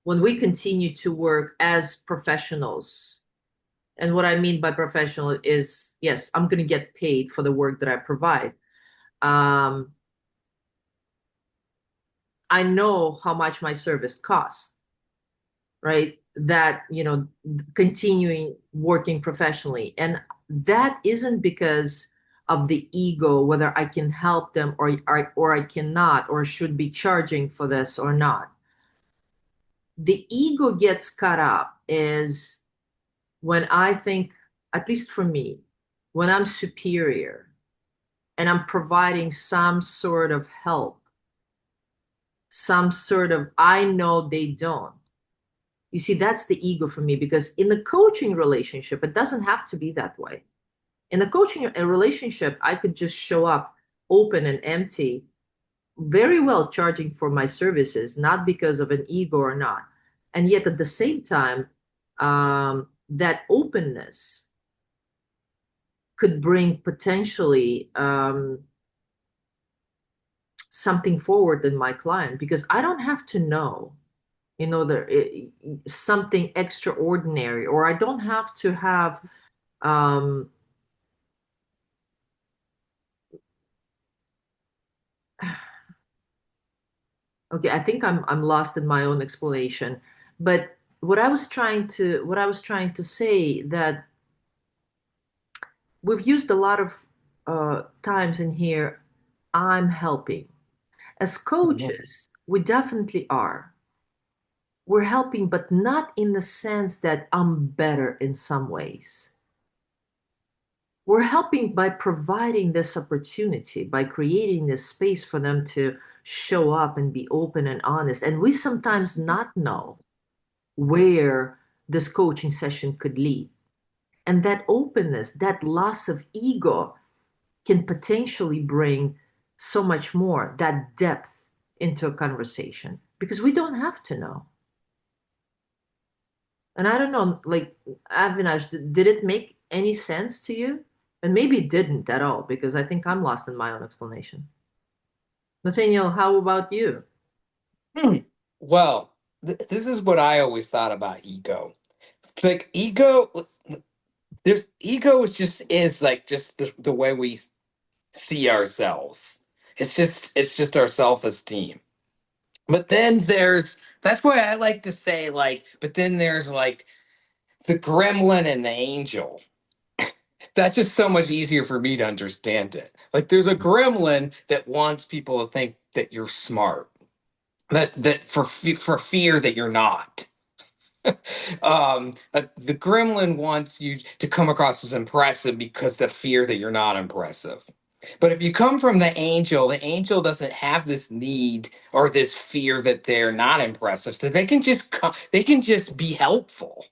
when we continue to work as professionals, and what I mean by professional is, yes, I'm going to get paid for the work that I provide. Um, I know how much my service costs, right? That, continuing working professionally. And that isn't because of the ego, whether I can help them or I cannot, or should be charging for this or not. The ego gets cut up is when I think, at least for me, when I'm superior and I'm providing some sort of help, some sort of, I know they don't. You see, that's the ego for me because in the coaching relationship, it doesn't have to be that way. In the coaching relationship, I could just show up open and empty, very well charging for my services, not because of an ego or not. And yet at the same time, that openness could bring potentially something forward in my client because I don't have to know, something extraordinary, or I don't have to have um, okay, I think I'm lost in my own explanation, but what I was trying to say that we've used a lot of times in here, I'm helping. As Hmm. coaches, we definitely are. We're helping, but not in the sense that I'm better in some ways. We're helping by providing this opportunity, by creating this space for them to show up and be open and honest. And we sometimes not know where this coaching session could lead. And that openness, that loss of ego can potentially bring so much more, that depth into a conversation because we don't have to know. And I don't know, like, Avinash, did it make any sense to you? And maybe it didn't at all because I think I'm lost in my own explanation. Nathaniel, how about you? Hmm. Well, this is what I always thought about ego. It's like ego. There's ego is like just the way we see ourselves. It's just our self-esteem. But then that's why I like to say like, but then there's like the gremlin and the angel. That's just so much easier for me to understand it. Like there's a gremlin that wants people to think that you're smart. That for fear that you're not. The gremlin wants you to come across as impressive because the fear that you're not impressive. But if you come from the angel doesn't have this need or this fear that they're not impressive. So they can just come, they can just be helpful.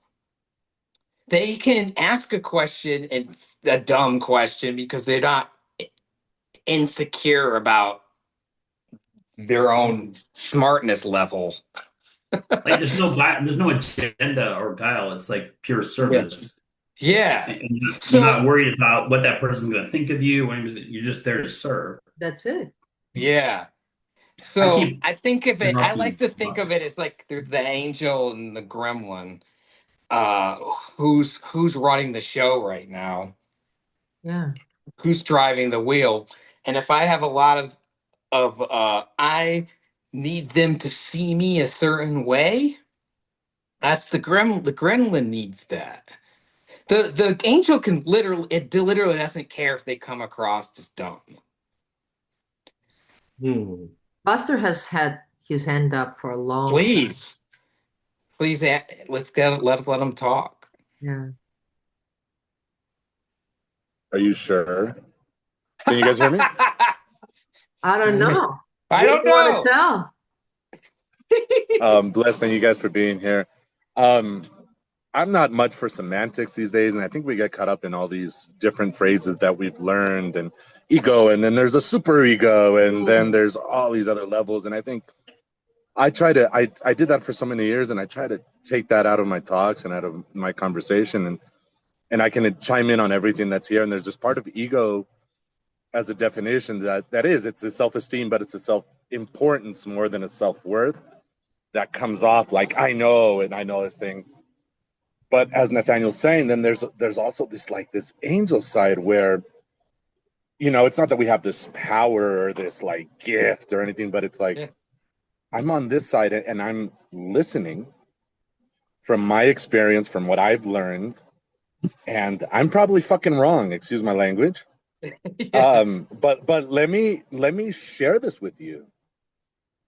They can ask a question and a dumb question because they're not insecure about their own smartness level. Like there's no agenda or guile. It's like pure Yes. service. Yeah. And you're not So worried about what that person's going to think of you. You're just there to serve. That's it. yeah. I So keep I think of it, I like interrupting. to think of it as like there's the angel and the gremlin. Uh, who's running the show right now? Yeah. Who's driving the wheel? And if I have a lot of I need them to see me a certain way. That's the gremlin. The gremlin needs that. The angel can literally doesn't care if they come across as dumb. Hmm. Buster has had his hand up for a long time. Please, let's let him talk. Yeah. Are you sure? Can you guys hear me? I don't know. I What do don't you want to know. tell? Blessed, thank you guys for being here. I'm not much for semantics these days, and I think we get caught up in all these different phrases that we've learned and ego, and then there's a super ego, and then there's all these other levels. And I think I did that for so many years, and I try to take that out of my talks and out of my conversation, and I can chime in on everything that's here. And there's this part of ego as a definition it's a self-esteem, but it's a self-importance more than a self-worth that comes off like I know and I know this thing. But as Nathaniel's saying, then there's also this angel side where, it's not that we have this power or this like gift or anything, but it's like Yeah. I'm on this side and I'm listening from my experience, from what I've learned, and I'm probably fucking wrong, excuse my language. But let me share this with you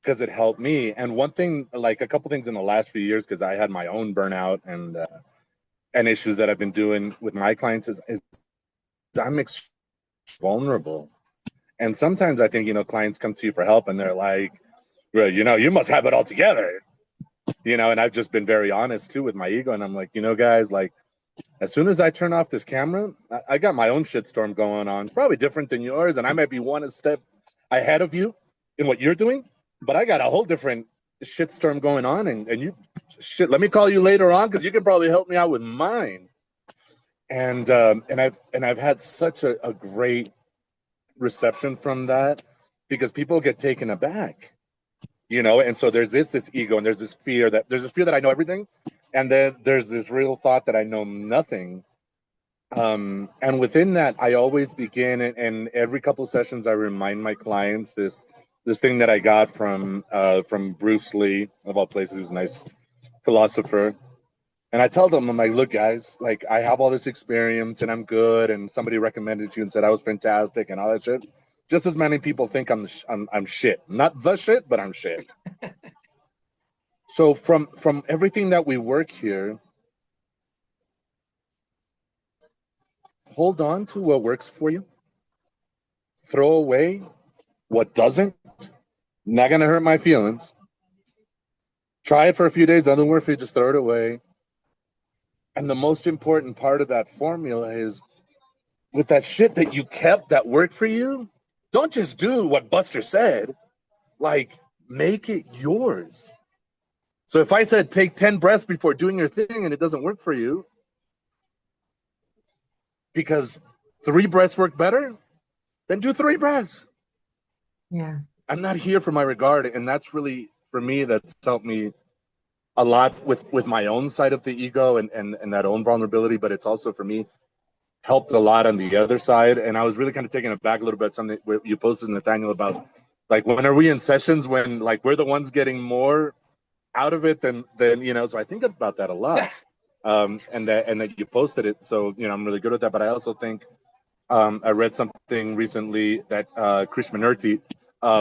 because it helped me. And one thing, like a couple things in the last few years, because I had my own burnout and issues that I've been doing with my clients is I'm vulnerable. And sometimes I think, clients come to you for help and they're like, well, you must have it all together, and I've just been very honest too with my ego. And I'm like, guys, like, as soon as I turn off this camera, I got my own shitstorm going on. It's probably different than yours. And I might be one step ahead of you in what you're doing, but I got a whole different shitstorm going on. And you, shit, let me call you later on because you can probably help me out with mine. And I've had such a great reception from that because people get taken aback, and so there's this ego and there's this fear that I know everything, and then there's this real thought that I know nothing. And within that, I always begin, and every couple of sessions I remind my clients this thing that I got from Bruce Lee, of all places, who's a nice philosopher. And I tell them, I'm like, look, guys, like I have all this experience and I'm good. And somebody recommended you and said I was fantastic and all that shit. Just as many people think I'm shit. Not the shit, but I'm shit. So from everything that we work here, hold on to what works for you. Throw away what doesn't. Not gonna hurt my feelings. Try it for a few days, doesn't work for you, just throw it away. And the most important part of that formula is with that shit that you kept that worked for you, don't just do what Buster said, like make it yours. So if I said take 10 breaths before doing your thing and it doesn't work for you because 3 breaths work better, then do 3 breaths. Yeah. I'm not here for my regard. And that's really, for me, that's helped me a lot with my own side of the ego and that own vulnerability. But it's also, for me, helped a lot on the other side. And I was really kind of taken aback a little bit, something you posted, Nathaniel, about like, when are we in sessions when like we're the ones getting more out of it than so I think about that a lot. And that you posted it. So, I'm really good at that. But I also think I read something recently that Krishnamurti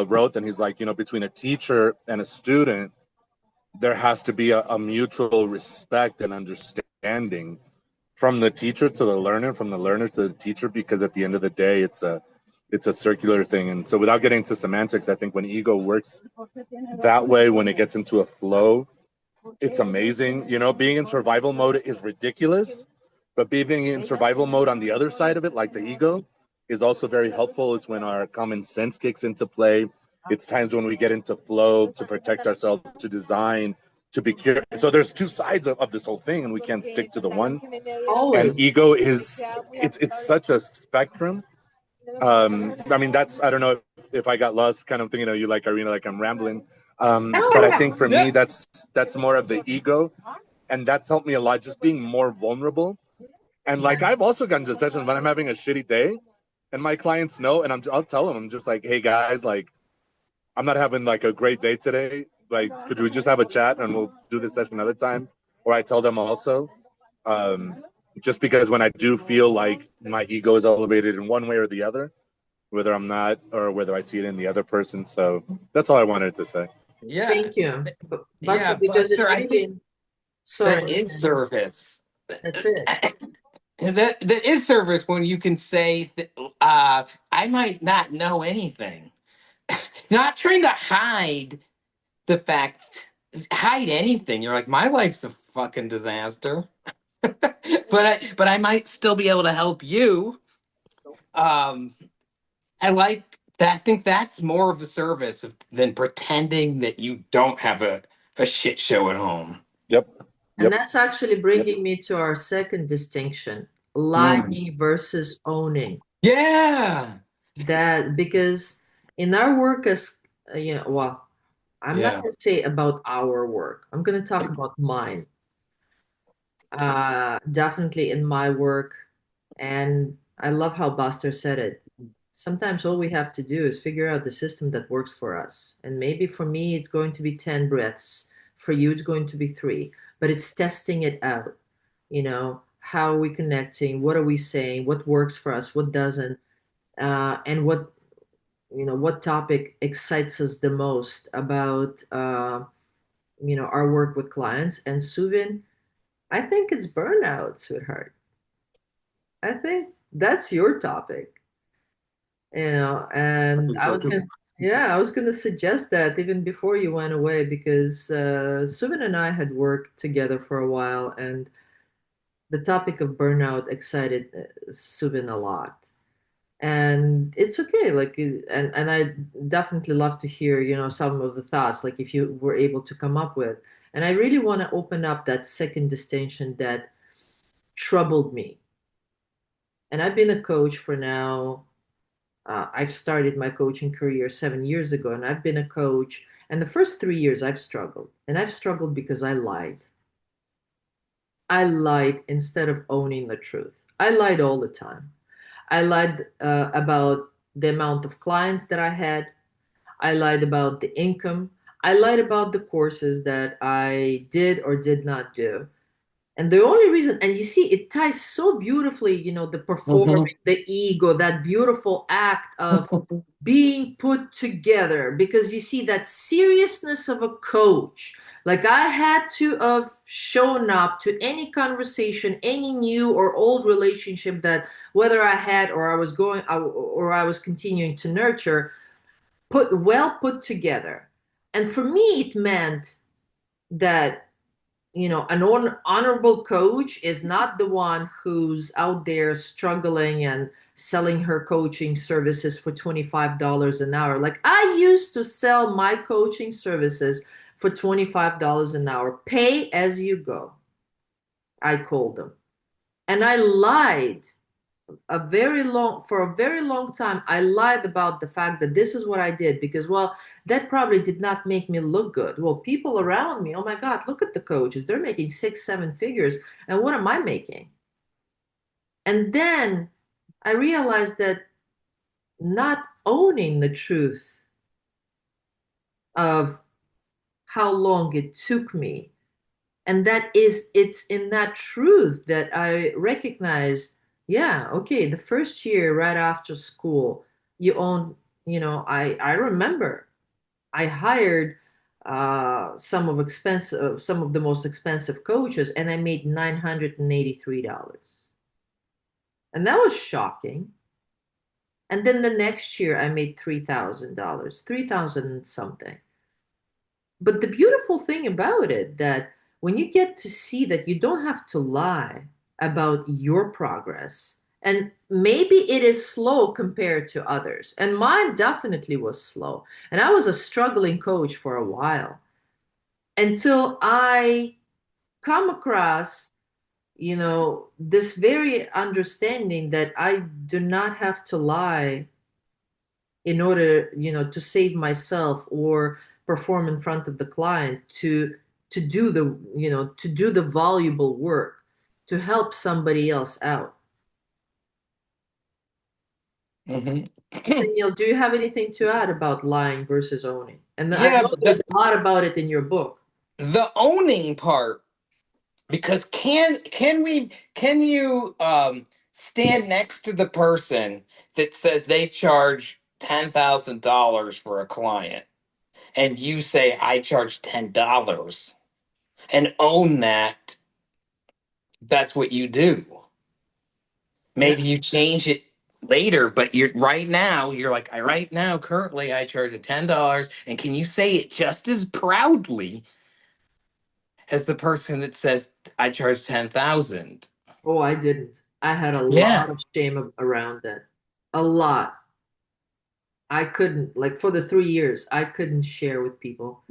wrote, and he's like, between a teacher and a student, there has to be a mutual respect and understanding from the teacher to the learner, from the learner to the teacher, because at the end of the day, it's a circular thing. And so without getting into semantics, I think when ego works that way, when it gets into a flow, it's amazing. Being in survival mode is ridiculous, but being in survival mode on the other side of it, like the ego, is also very helpful. It's when our common sense kicks into play. It's times when we get into flow to protect ourselves, to design, to be curious. So there's two sides of this whole thing, and we can't stick to the one. And Always. ego is it's such a spectrum. I mean, I don't know if I got lost kind of thing, you like Irina, like I'm rambling. But I think for me, that's more of the ego. And that's helped me a lot, just being more vulnerable. And like, I've also gotten to sessions when I'm having a shitty day and my clients know, and I'll tell them, I'm just like, hey guys, like, I'm not having like a great day today. Like, could we just have a chat and we'll do this session another time? Or I tell them also, um, just because when I do feel like my ego is elevated in one way or the other, whether I'm not or whether I see it in the other person. So that's all I wanted to say. Yeah. Thank you, Yeah, Buster, because it Buster, I think really, that sorry, is service. that's it. That is service when you can say, I might not know anything. Not trying to the fact, hide anything. You're like, my life's a fucking disaster. But I might still be able to help you. Um, I like that. I think that's more of a service than pretending that you don't have a shit show at home. Yep. And Yep. that's actually bringing me to our second distinction, Mm. lying versus owning. Yeah. That because in our work as well, I'm not Yeah. going to say about our work. I'm going to talk about mine. Definitely in my work, and I love how Buster said it. Sometimes all we have to do is figure out the system that works for us. And maybe for me, it's going to be 10 breaths. For you, it's going to be three. But it's testing it out. How are we connecting? What are we saying? What works for us? What doesn't? And what topic excites us the most about, our work with clients. And Suvin, I think it's burnout, sweetheart. I think that's your topic. I And think so too. I was gonna suggest that even before you went away because Subin and I had worked together for a while, and the topic of burnout excited Subin a lot. And it's okay, like, and I definitely love to hear, some of the thoughts, like if you were able to come up with. And I really want to open up that second distinction that troubled me. And I've been a coach for now. I've started my coaching career 7 years ago, and I've been a coach. And the first 3 years, I've struggled. And I've struggled because I lied. I lied instead of owning the truth. I lied all the time. I lied about the amount of clients that I had. I lied about the income. I lied about the courses that I did or did not do. And the only reason, and you see, it ties so beautifully, the performing, Mhm. the ego, that beautiful act of being put together. Because you see, that seriousness of a coach, like I had to have shown up to any conversation, any new or old relationship that whether I had or I was going or I was continuing to nurture, put together. And for me, it meant that an honorable coach is not the one who's out there struggling and selling her coaching services for $25 an hour. Like I used to sell my coaching services for $25 an hour, pay as you go. I called them. And I lied for a very long time. I lied about the fact that this is what I did because, well, that probably did not make me look good. Well, people around me, oh my God, look at the coaches, they're making 6 7 figures, and what am I making? And then I realized that not owning the truth of how long it took me, and it's in that truth that I recognized, yeah, okay, the first year right after school, you own, I remember I hired some of the most expensive coaches, and I made $983. And that was shocking. And then the next year I made $3,000, 3,000 something. But the beautiful thing about it that when you get to see that you don't have to lie about your progress, and maybe it is slow compared to others, and mine definitely was slow, and I was a struggling coach for a while until I come across this very understanding that I do not have to lie in order to save myself or perform in front of the client to do the valuable work to help somebody else out. Mhm. Daniel, do you have anything to add about lying versus owning? And I Yeah, know there's a lot about it in your book. the owning part, because can you stand next to the person that says they charge $10,000 for a client and you say I charge $10 and own that that's what you do. Yeah, Maybe you change it later, but you're right now, you're like, I right now, currently I charge $10. And can you say it just as proudly as the person that says I charge 10,000? oh, I didn't. I had a Yeah. lot of shame around that. A lot. I couldn't, like for the 3 years, I couldn't share with people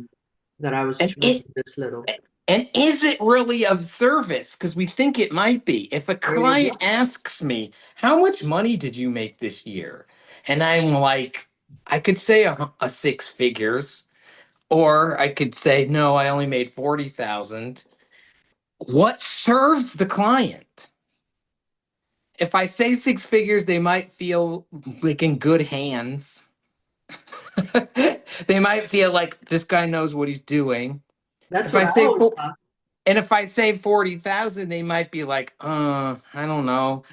that I was And it charging this little. and is it really of service? Because we think it might be. If a There you client go. asks me, how much money did you make this year? And I'm like, I could say a six figures, or I could say, no, I only made 40,000. What serves the client? If I say six figures, they might feel like in good hands. They might feel like this guy knows what he's doing. That's If what I I say always thought. And if I say 40,000, they might be like, I don't know.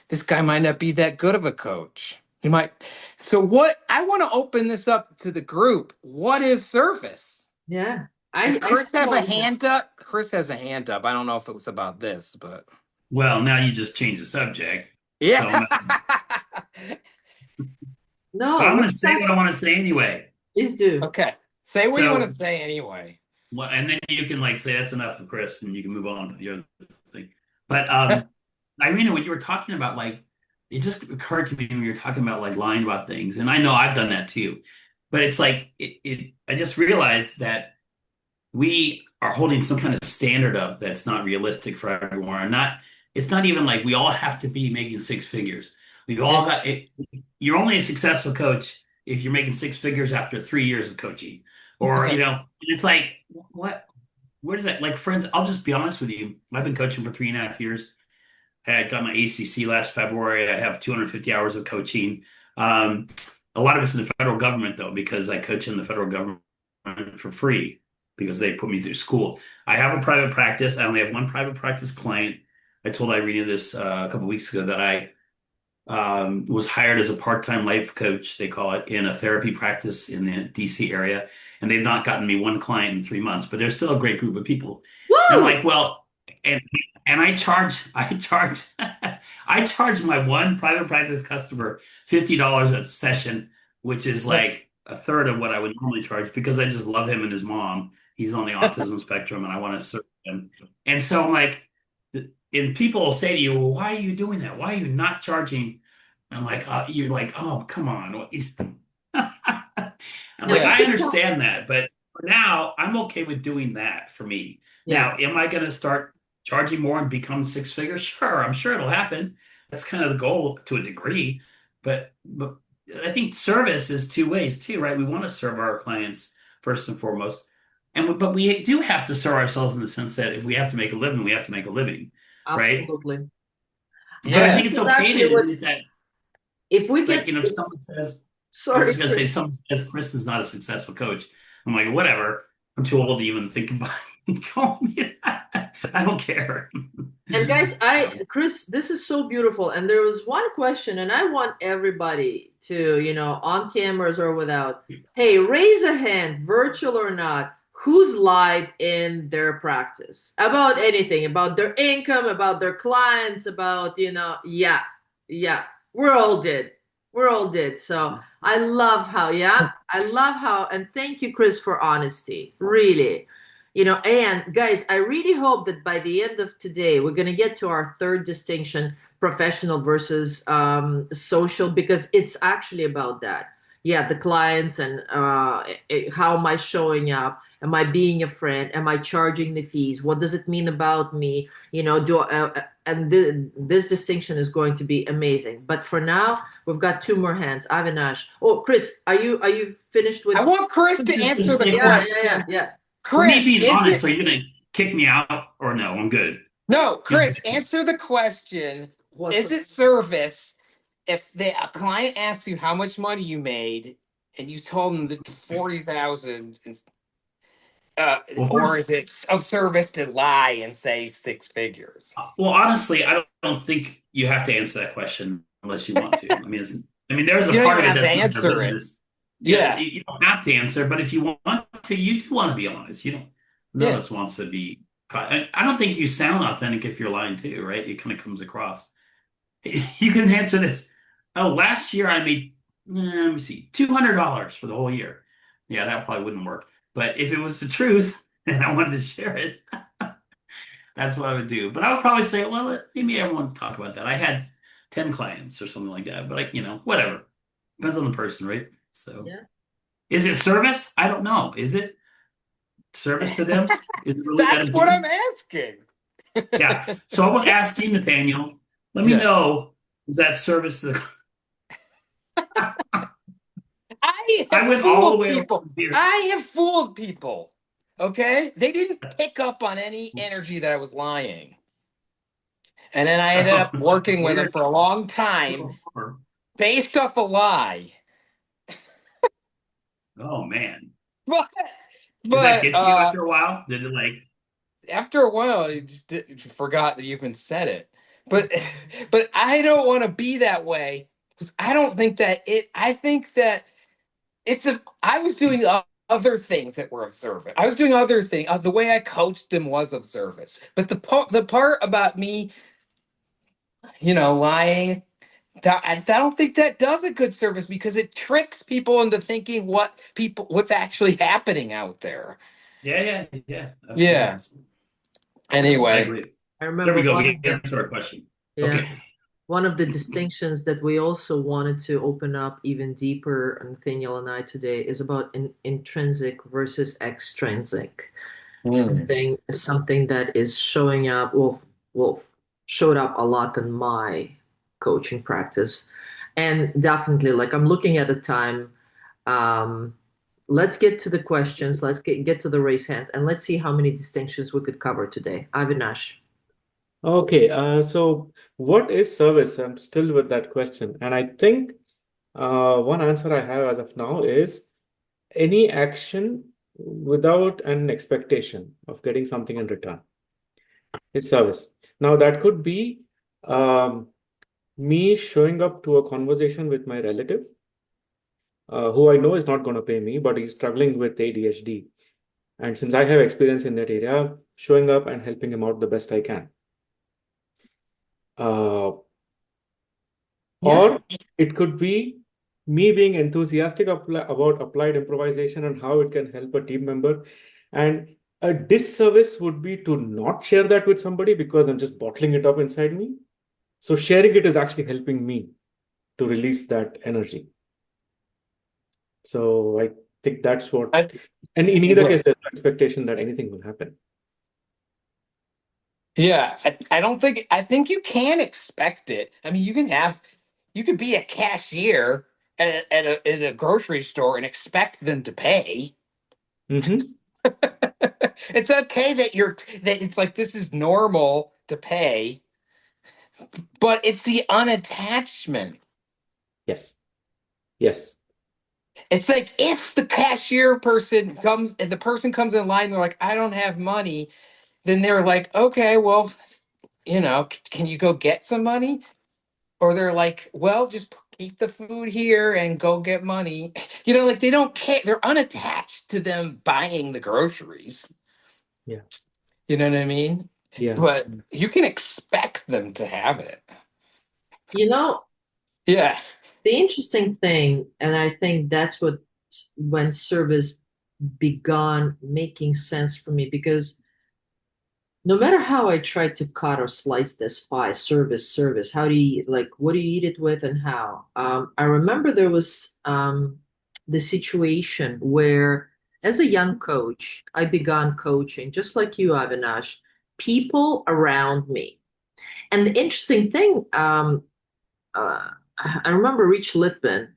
This guy might not be that good of a coach. He might. So what I want to open this up to the group. What is service? Yeah. Does I Chris have still, a hand up? Chris has a hand up. I don't know if it was about this, but Well, now you just changed the subject. yeah. So, but no, I'm going let's to say talk. what I want to say anyway. Please do. Okay. Say what you want to So, say anyway. well, and then you can like say that's enough for Chris, and you can move on to the other thing. But Irina, when you were talking about like, it just occurred to me when you were talking about like lying about things, and I know I've done that too. But it's like I just realized that we are holding some kind of standard up that's not realistic for everyone. And not it's not even like we all have to be making six figures. We've all got it. You're only a successful coach if you're making six figures after 3 years of coaching. Or, and it's like, what where does that like friends, I'll just be honest with you. I've been coaching for 3.5 years. I got my ACC last February. I have 250 hours of coaching. Um, a lot of it's in the federal government, though, because I coach in the federal government for free because they put me through school. I have a private practice. I only have one private practice client. I told Irina this a couple weeks ago that I was hired as a part-time life coach, they call it, in a therapy practice in the DC area. And they've not gotten me one client in 3 months, but they're still a great group of people. And I'm Woo! like, well, and I charge I charge my one private practice customer $50 a session, which is like a third of what I would normally charge because I just love him and his mom. He's on the autism spectrum and I want to serve him. And so I'm like, and people will say to you, well, why are you doing that? Why are you not charging? I'm like, you're like, oh, come on. I'm like, Yeah. I understand that, but for now, I'm okay with doing that for me. Yeah, Now, am I going to start charging more and become six figures? Sure, I'm sure it'll happen. That's kind of the goal to a degree. But I think service is two ways too, right? We want to serve our clients first and foremost. But we do have to serve ourselves in the sense that if we have to make a living, we have to make a living, right? absolutely. But And I Yeah. think this it's is okay actually to what, admit that, if we like, get, if someone says, I was sorry, just gonna Chris. say, someone says Chris is not a successful coach. I'm like, whatever. I'm too old to even think about calling me that. I don't care. And guys, So, Chris, this is so beautiful. And there was one question, and I want everybody to, on cameras or without, hey, raise a hand, virtual or not, who's lied in their practice about anything, about their income, about their clients, about, yeah, yeah, we're all did. We're all did. So I love how, yeah, I love how, and thank you, Chris, for honesty. Really. And guys, I really hope that by the end of today, we're going to get to our third distinction, professional versus social, because it's actually about that. Yeah, the clients and how am I showing up? Am I being a friend? Am I charging the fees? What does it mean about me? And this distinction is going to be amazing. But for now, we've got two more hands. Avinash. Oh, Chris, are you finished with? I want Chris I'm to just gonna answer the say, Yeah, for yeah, yeah, question. yeah. for me Chris, being is honest, it are you gonna kick me out or no? I'm good. no, Chris, answer the question. What's Is it service if a client asks you how much money you made and you told them that 40,000, Well, first, or is it of service to lie and say six figures? well, honestly, I don't think you have to answer that question unless you want to. I mean, there's a You don't part even of it have to that's not their answer it. business. Yeah, Yeah, you don't have to answer, but if you want to, you do want to be honest. You don't. None of yeah. us wants to be caught. I don't think you sound authentic if you're lying too, right? It kind of comes across. You can answer this. Oh, last year I made, let me see, $200 for the whole year. Yeah, that probably wouldn't work. But if it was the truth and I wanted to share it, that's what I would do. But I would probably say, well, maybe everyone talk about that. I had 10 clients or something like that. But whatever. Depends on the person, right? So Yeah. is it service? I don't know. Is it service to them? Is it really that That's what I'm important? asking. Yeah. So I would ask you, Nathaniel, let me Yeah. know, is that service to the I I have went all the fooled way around people. here. I have fooled people. Okay? They didn't pick up on any energy that I was lying. And then I ended up working with them Where? for a long time based off a lie. Oh man. But Did that but get to you after a while? Did it like after a while, you forgot that you even said it. But but I don't want to be that way because I don't think that it. I think that it's a. I was doing other things that were of service. I was doing other things. The way I coached them was of service. But the part about me, lying. I don't think that does a good service because it tricks people into thinking what's actually happening out there. yeah, Yeah. absolutely. I Anyway, agree. I There we remember go. one We of the answered our question. yeah, Okay. one of the distinctions that we also wanted to open up even deeper, Nathaniel and I today, is about intrinsic versus extrinsic. hmm. Something that is showing up, well, showed up a lot in my coaching practice. And definitely, like I'm looking at the time. Um, let's get to the questions. Let's get to the raise hands, and let's see how many distinctions we could cover today. Avinash. Okay, so what is service? I'm still with that question. And I think one answer I have as of now is any action without an expectation of getting something in return. It's service. Now, that could be um, me showing up to a conversation with my relative who I know is not going to pay me, but he's struggling with ADHD. And since I have experience in that area, showing up and helping him out the best I can. Uh, Yeah. or it could be me being enthusiastic about applied improvisation and how it can help a team member. And a disservice would be to not share that with somebody because I'm just bottling it up inside me. So sharing it is actually helping me to release that energy. So I think that's what, I, and in either yeah. case, there's no expectation that anything will happen. Yeah, I don't think I think you can expect it. I mean, you could be a cashier at a grocery store and expect them to pay. Mm-hmm. It's okay that it's like this is normal to pay, but it's the unattachment. Yes. Yes. It's like if the cashier person comes and the person comes in line, they're like, I don't have money, then they're like, okay, well, can you go get some money? Or they're like, well, just keep the food here and go get money. Like they don't care. They're unattached to them buying the groceries. Yeah. You know what I mean? Yeah. But you can expect them to have it. You know, Yeah. the interesting thing, and I think that's what when service began making sense for me, because no matter how I tried to cut or slice this pie, service, how do you like, what do you eat it with and how? I remember there was the situation where, as a young coach, I began coaching, just like you, Avinash, people around me. And the interesting thing, I remember Rich Litvin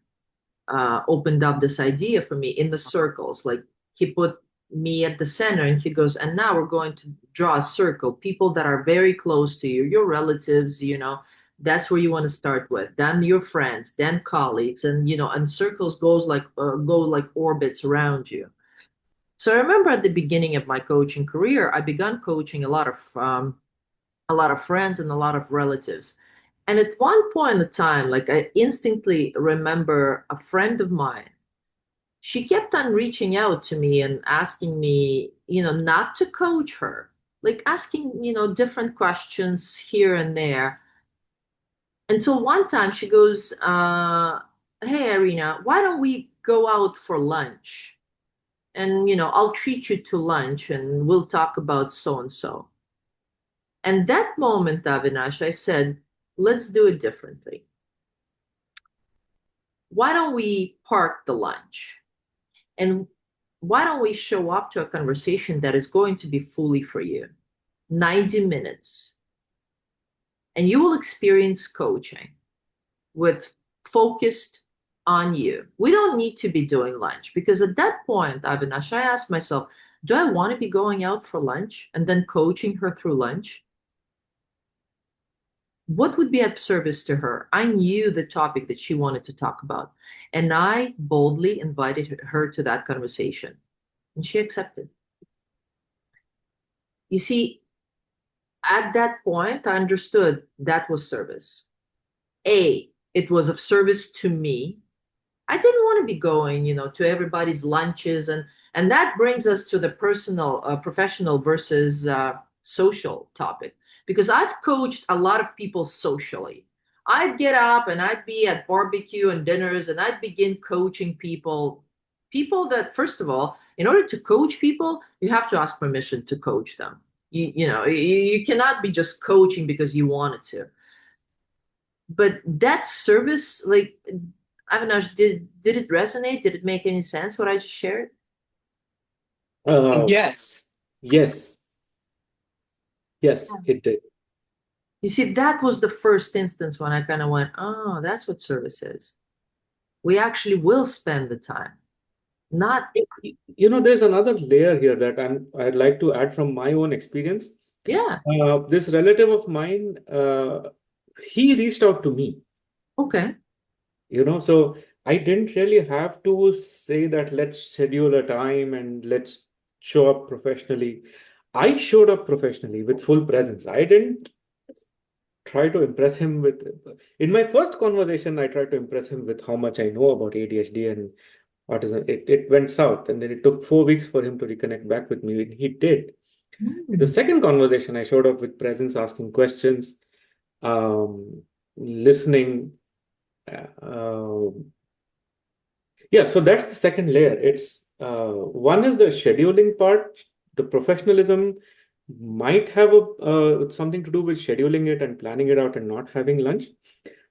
opened up this idea for me in the circles. Like he put me at the center and he goes, and now we're going to draw a circle, people that are very close to you, your relatives, That's where you want to start with. Then your friends, then colleagues, and and circles go like orbits around you. So I remember at the beginning of my coaching career, I began coaching a lot of friends and a lot of relatives. And at one point in time, like I instantly remember a friend of mine, she kept on reaching out to me and asking me, not to coach her, like asking, different questions here and there. Until one time she goes, hey, Irina, why don't we go out for lunch? And, I'll treat you to lunch and we'll talk about so and so. And that moment, Avinash, I said, let's do it differently. Why don't we park the lunch? And why don't we show up to a conversation that is going to be fully for you? 90 minutes. And you will experience coaching with focused on you. We don't need to be doing lunch because at that point, Avinash, I asked myself, do I want to be going out for lunch and then coaching her through lunch? What would be of service to her? I knew the topic that she wanted to talk about, and I boldly invited her to that conversation, and she accepted. You see, at that point, I understood that was service. It was of service to me. I didn't want to be going, to everybody's lunches, and that brings us to the professional versus social topic. Because I've coached a lot of people socially. I'd get up and I'd be at barbecue and dinners, and I'd begin coaching people that, first of all, in order to coach people, you have to ask permission to coach them. You cannot be just coaching because you wanted to. But that service, like, Avinash, did it resonate? Did it make any sense what I just shared? Yes. Yes, yes, it did. You see, that was the first instance when I kind of went, oh, that's what service is. We actually will spend the time, not, There's another layer here that I'd like to add from my own experience. yeah, This relative of mine, he reached out to me, okay. so I didn't really have to say that let's schedule a time and let's show up professionally. I showed up professionally with full presence. I didn't try to impress him with, in my first conversation, I tried to impress him with how much I know about ADHD and autism. It went south, and then it took 4 weeks for him to reconnect back with me. And he did. The Mm. second conversation, I showed up with presence, asking questions, listening. Uh, yeah, so that's the second layer. It's one is the scheduling part. The professionalism might have something to do with scheduling it and planning it out and not having lunch.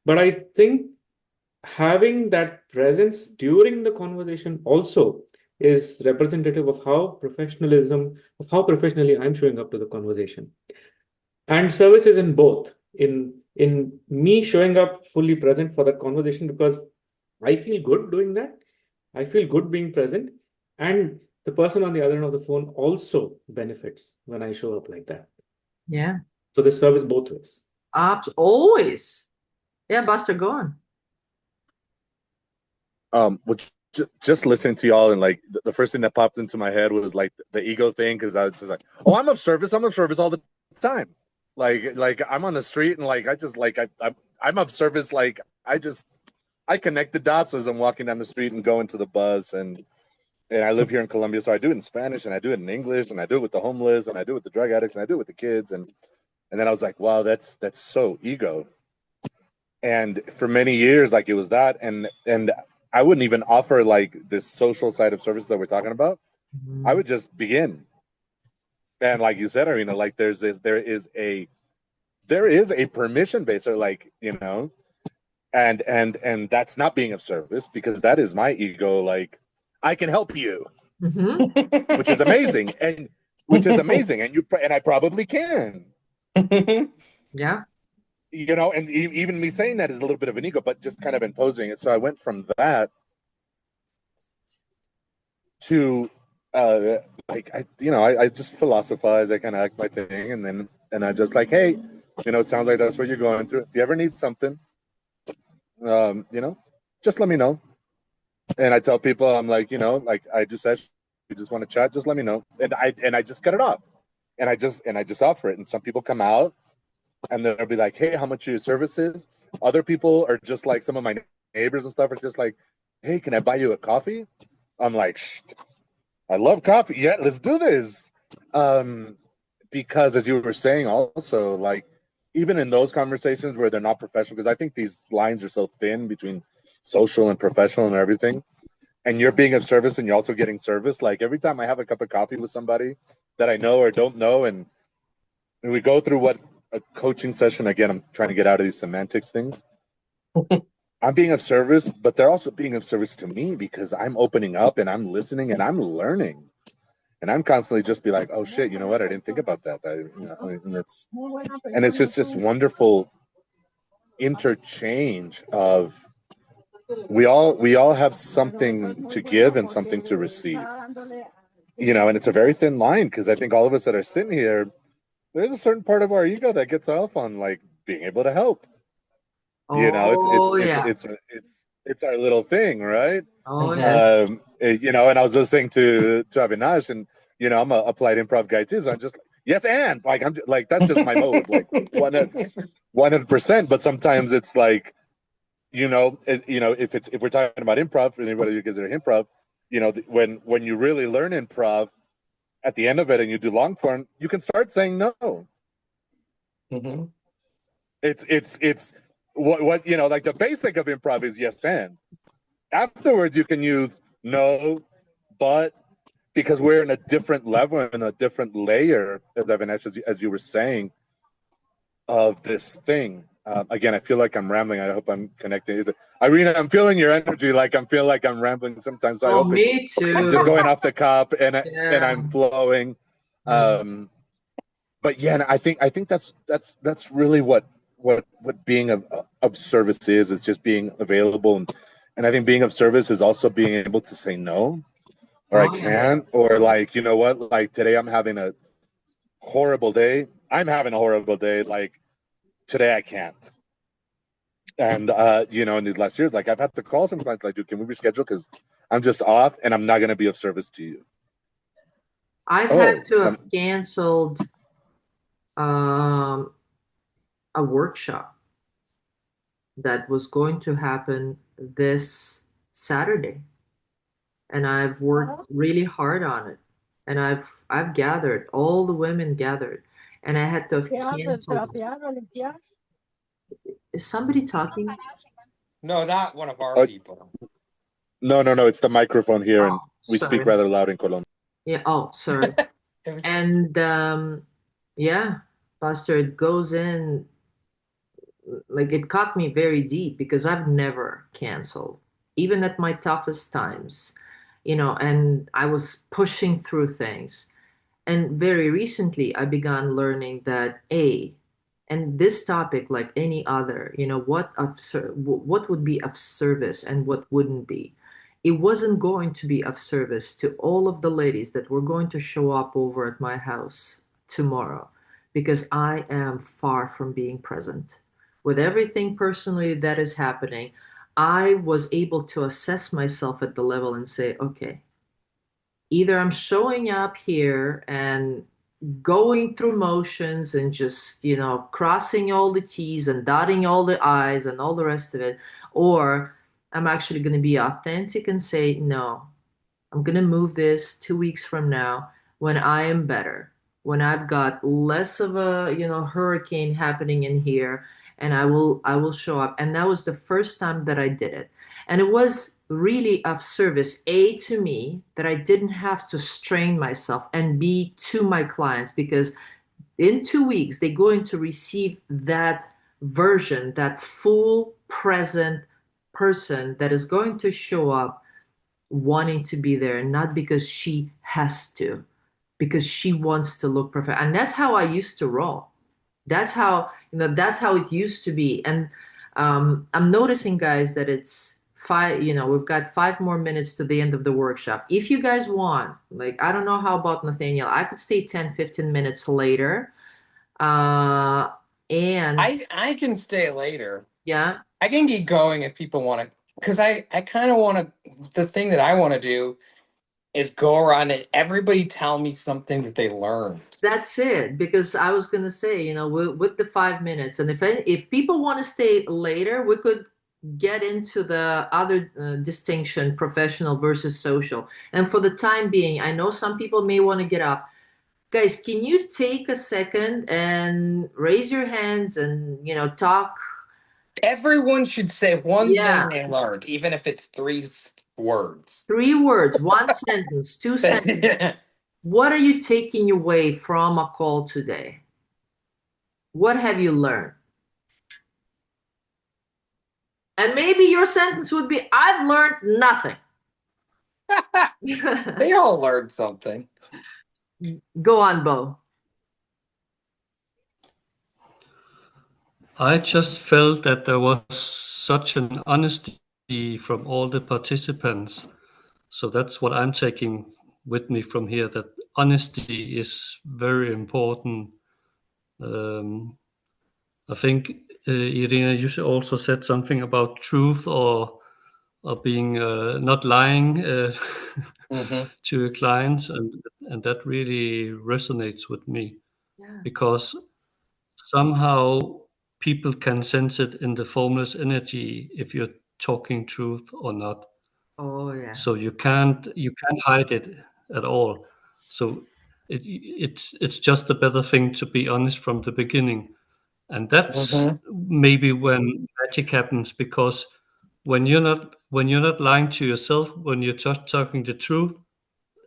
But I think having that presence during the conversation also is representative of how professionally I'm showing up to the conversation. And service is in both, in me showing up fully present for that conversation because I feel good doing that. I feel good being present. And the person on the other end of the phone also benefits when I show up like that. Yeah, So the service both ways. always. Yeah, Buster, go on. Well, just listening to y'all and like the first thing that popped into my head was like the ego thing because I was just like, oh, I'm of service all the time. Like I'm on the street and like I just like I'm of service. Like I connect the dots as I'm walking down the street and going to the bus and I live here in Colombia, so I do it in Spanish and I do it in English and I do it with the homeless and I do it with the drug addicts and I do it with the kids and then I was like, wow, that's so ego. And for many years, like it was that, and I wouldn't even offer like this social side of services that we're talking about. I would just begin, and like you said, Arena, like there is a permission based, or like and that's not being of service because that is my ego. Like I can help you, Mm-hmm. which is amazing, and and I probably can. Yeah. And even me saying that is a little bit of an ego, but just kind of imposing it. So I went from that to like I just philosophize, I kind of act my thing, and I just like, hey, It sounds like that's what you're going through. If you ever need something, just let me know. And I tell people, I'm like, like I just said, you just want to chat, just let me know. And I just cut it off. And I just offer it. And some people come out and they'll be like, hey, how much are your services? Other people are just like some of my neighbors and stuff are just like, hey, can I buy you a coffee? I'm like, shh, I love coffee. Yeah, let's do this. Um, because as you were saying also, like even in those conversations where they're not professional, because I think these lines are so thin between social and professional and everything, and you're being of service and you're also getting service. Like every time I have a cup of coffee with somebody that I know or don't know, and we go through what a coaching session, again, I'm trying to get out of these semantics things. I'm being of service, but they're also being of service to me because I'm opening up and I'm listening and I'm learning. And I'm constantly just be like, oh shit, you know what? I didn't think about that. And it's just this wonderful interchange of we all have something to give and something to receive. And it's a very thin line because I think all of us that are sitting here, there's a certain part of our ego that gets off on like being able to help. Oh yeah. It's our little thing, right? Oh yeah. And I was listening to Avinash, and I'm a applied improv guy too, so I'm just like, yes, and like I'm just, like that's just my mode, like 100%. But sometimes it's like, if we're talking about improv, for anybody who consider improv, when you really learn improv, at the end of it, and you do long form, you can start saying no. Mm-hmm. It's what like the basic of improv is yes and. Afterwards, you can use no, but, because we're in a different level and a different layer, as you were saying, of this thing. Again, I feel like I'm rambling. I hope I'm connecting. Irina, I'm feeling your energy. Like I feel like I'm rambling sometimes. So I Oh, hope me I'm just too. going off the cup and Yeah. I'm flowing. Mm. But yeah, and I think that's really what being of service is just being available, and I think being of service is also being able to say no, or I Oh yeah. can't, or like, you know what, like today I'm having a horrible day. I'm having a horrible day. Like today I can't. And in these last years, like I've had to call some clients like, dude, can we reschedule? Because I'm just off and I'm not gonna be of service to you. I've had Oh, to have canceled um, a workshop that was going to happen this Saturday, and I've worked really hard on it, and I've gathered all the women gathered, and I had to have canceled. Is somebody talking? No, not one of our uh, people. no, it's the microphone here, and Oh, we speak sorry. rather loud in Colombia. Yeah. Oh, sorry. It was- And yeah, Pastor, it goes in like it caught me very deep because I've never canceled, even at my toughest times, and I was pushing through things. And very recently, I began learning that and this topic, like any other, what would be of service and what wouldn't be. It wasn't going to be of service to all of the ladies that were going to show up over at my house tomorrow because I am far from being present. With everything personally that is happening, I was able to assess myself at the level and say, okay, either I'm showing up here and going through motions and just, crossing all the T's and dotting all the I's and all the rest of it, or I'm actually going to be authentic and say, no, I'm going to move this 2 weeks from now when I am better, when I've got less of a, hurricane happening in here, and I will show up. And that was the first time that I did it. And it was really of service, A, to me, that I didn't have to strain myself, and B, to my clients, because in 2 weeks, they're going to receive that version, that full present person that is going to show up wanting to be there, not because she has to, because she wants to look perfect. And that's how I used to roll. That's how it used to be. And I'm noticing, guys, that it's five, we've got 5 more minutes to the end of the workshop. If you guys want, like, I don't know how about Nathaniel, I could stay 10, 15 minutes later. Uh, And I can stay later. yeah, I can keep going if people want to, because I kind of want to. The thing that I want to do is go around and everybody tell me something that they learned. that's it. Because I was gonna say, with the 5 minutes, and if people want to stay later, we could get into the other distinction, professional versus social. And for the time being, I know some people may want to get up. Guys, can you take a second and raise your hands and talk? Everyone should say one thing Yeah, they learned, even if it's three words. 3 words, one sentence, two sentences. What are you taking away from a call today? What have you learned? And maybe your sentence would be, I've learned nothing. They all learned something. Go on, Bo. I just felt that there was such an honesty from all the participants. So that's what I'm taking with me from here, that honesty is very important. Um, I think, Irina, you also said something about truth or being not lying Mm-hmm. to your clients, and that really resonates with me Yeah. because somehow people can sense it in the formless energy if you're talking truth or not. Oh, yeah. So you can't hide it at all. So it's just a better thing to be honest from the beginning, and that's Mm-hmm. maybe when magic happens, because when you're not lying to yourself, when you're just talking the truth,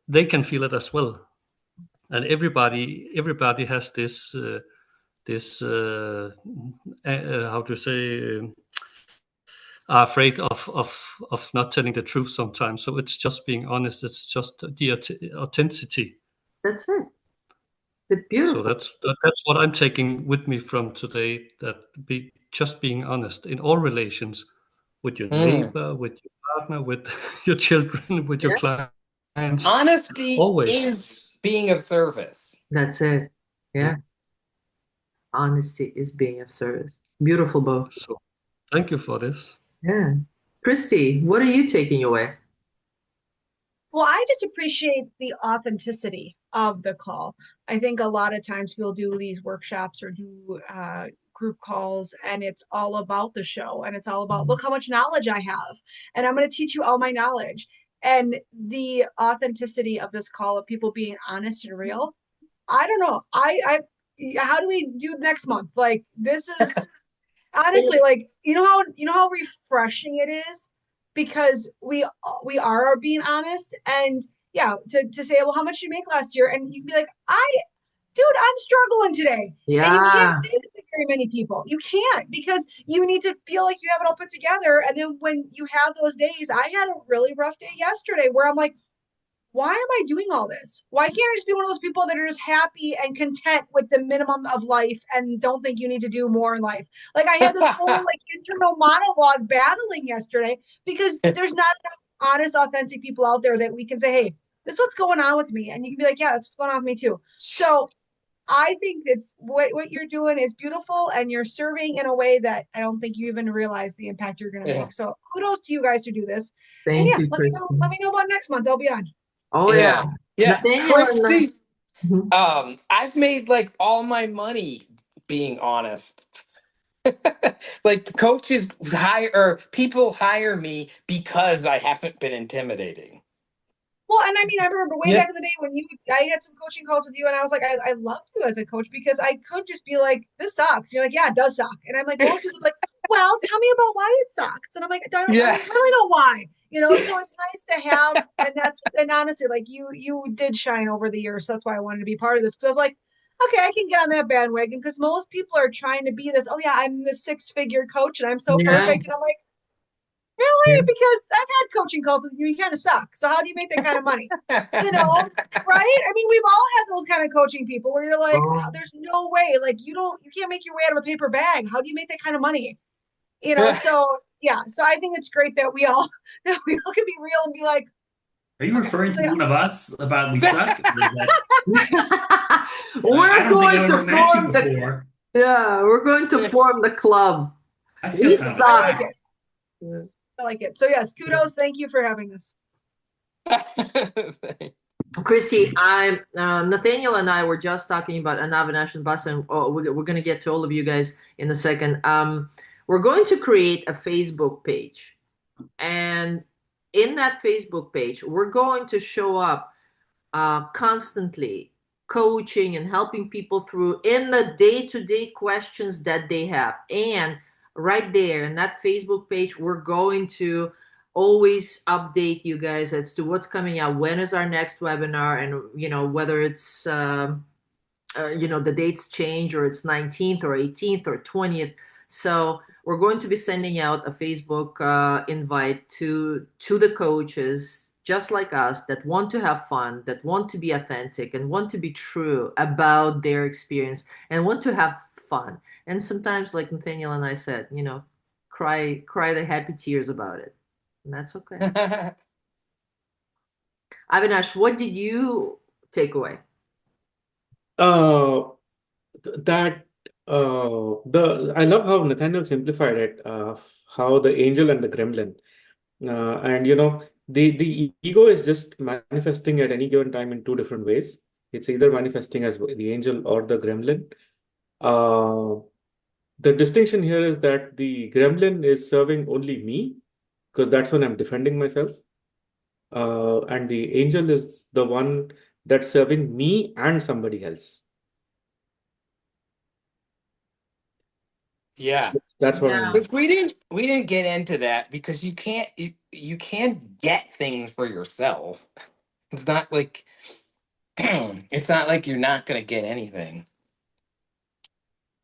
they can feel it as well, and everybody has this how to say, are afraid of not telling the truth sometimes. So it's just being honest. It's just the authenticity. That's it. It's So beautiful. that's what I'm taking with me from today. That just being honest in all relations, with your Mm. neighbor, with your partner, with your children, with your Yeah, clients, Honesty always. is being of service. that's it. Yeah. Honesty is being of service. Beautiful, Bo. So thank you for this. Yeah. Christy, what are you taking away? Well, I just appreciate the authenticity of the call. I think a lot of times we'll do these workshops or do group calls, and it's all about the show, and it's all about, look how much knowledge I have, and I'm going to teach you all my knowledge. And the authenticity of this call of people being honest and real. I don't know. How do we do next month? Like, this is honestly, like, you know how refreshing it is, because we are being honest. And yeah, to say, well, how much did you make last year, and you can be like, dude, I'm struggling today. And you can't Yeah. say that to very many people. You can't, because you need to feel like you have it all put together. And then when you have those days, I had a really rough day yesterday where I'm like, why am I doing all this? Why can't I just be one of those people that are just happy and content with the minimum of life and don't think you need to do more in life? Like, I had this whole like internal monologue battling yesterday, because there's not enough honest, authentic people out there that we can say, hey, this is what's going on with me. And you can be like, yeah, that's what's going on with me too. So I think it's what you're doing is beautiful, and you're serving in a way that I don't think you even realize the impact you're going to Yeah. make. So kudos to you guys to do this. And Thank yeah, you, Christy. let me know about next month. I'll be on. Oh, yeah. Yeah. Yeah. Nathaniel and Christy, Mhm. I've made like all my money being honest. Like the coaches hire or people hire me because I haven't been intimidating. Well, and I mean, I remember way Yeah. back in the day when I had some coaching calls with you, and I was like, I loved you as a coach, because I could just be like, this sucks. And you're like, yeah, it does suck. And I'm like, most people are like, well, tell me about why it sucks. And I'm like, I Yeah. really don't why, so it's nice to have, and honestly, like you did shine over the years. So that's why I wanted to be part of this. Cause I was like, okay, I can get on that bandwagon, because most people are trying to be this, oh yeah, I'm the 6-figure coach and I'm so Yeah. perfect. And I'm like, Yeah. really? Because I've had coaching calls with you. You kind of suck. So how do you make that kind of money? Right? I mean, we've all had those kind of coaching people where you're like, Oh, there's no way. Like, you can't make your way out of a paper bag. How do you make that kind of money? So yeah. So I think it's great that we all can be real and be like, Are you okay, referring so to yeah. one of us about we suck? Or is that, we're I don't think going I've to ever met you form the before. Yeah, we're going to form the club. I feel We kind of I suck. like it. I like it. So yes, kudos. Thank you for having this. Christy, I'm Nathaniel and I were just talking about Anavinash and Bus, and we're going to get to all of you guys in a second. We're going to create a Facebook page, and in that Facebook page, we're going to show up constantly coaching and helping people through in the day-to-day questions that they have. And right there in that Facebook page, we're going to always update you guys as to what's coming out, when is our next webinar, and whether it's the dates change, or it's 19th or 18th or 20th. So we're going to be sending out a Facebook invite to the coaches just like us that want to have fun, that want to be authentic and want to be true about their experience and want to have fun. And sometimes, like Nathaniel and I said, cry the happy tears about it. And that's okay. Avinash, what did you take away? Uh, that the I love how Nathaniel simplified it, how the angel and the gremlin. And the ego is just manifesting at any given time in two different ways. It's either manifesting as the angel or the gremlin. Uh, the distinction here is that the gremlin is serving only me because that's when I'm defending myself. And the angel is the one that's serving me and somebody else. Yeah. That's what Yeah. I'm. Because we didn't get into that because you can't get things for yourself. It's not like it's not like you're not gonna get anything.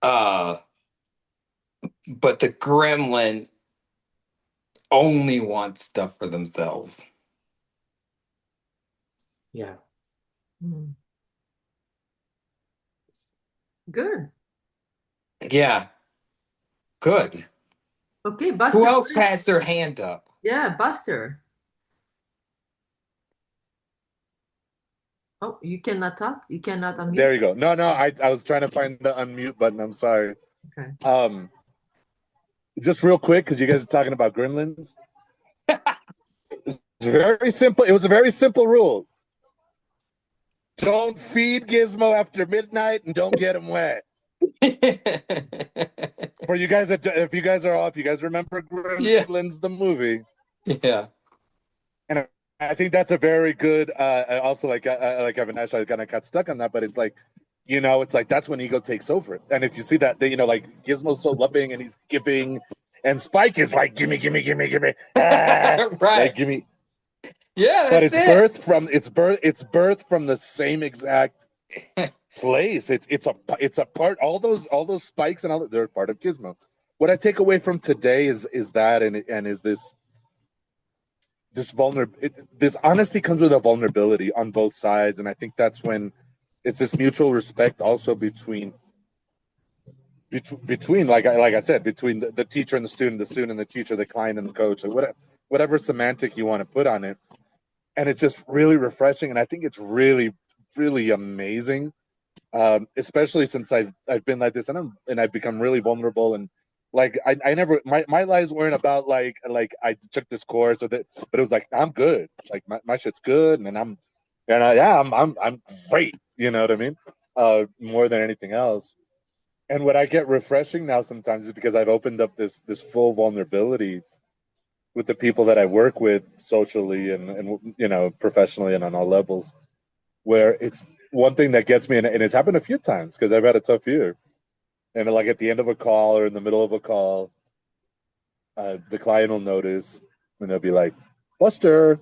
Uh but the gremlin only wants stuff for themselves. Yeah. Hmm. Good. Yeah, good. Okay, Who Buster. else has their hand up? Yeah, Buster. Oh, you cannot talk? You cannot unmute? There you go. No, I was trying to find the unmute button. I'm sorry. Okay. Just real quick, because you guys are talking about gremlins. It's very simple. It was a very simple rule. Don't feed Gizmo after midnight and don't get him wet. For you guys if you guys are off, you guys remember Yeah. Gremlins the movie, Yeah. and I think that's a very good. Also, like Avinash, I kind of got stuck on that, but it's like, it's like that's when ego takes over. And if you see that, like Gizmo's so loving and he's giving, and Spike is like, gimme, gimme, gimme, gimme, like Right. gimme. Yeah, But that's it's it. birthed from the same exact place. It's a part. All those spikes and all that, they're part of Gizmo. What I take away from today is that and is this honesty comes with a vulnerability on both sides, and I think that's when it's this mutual respect also between like I said, between the teacher and the student and the teacher, the client and the coach, or whatever semantic you want to put on it. And it's just really refreshing, and I think it's really really amazing, especially since I've been like this, and I've become really vulnerable, and like I never my lives weren't about like I took this course or that, but it was like I'm good, like my shit's good, and I'm great, you know what I mean, more than anything else. And what I get refreshing now sometimes is because I've opened up this full vulnerability with the people that I work with socially and professionally and on all levels, where it's one thing that gets me, and it's happened a few times because I've had a tough year. And like at the end of a call or in the middle of a call, the client will notice and they'll be like, Buster,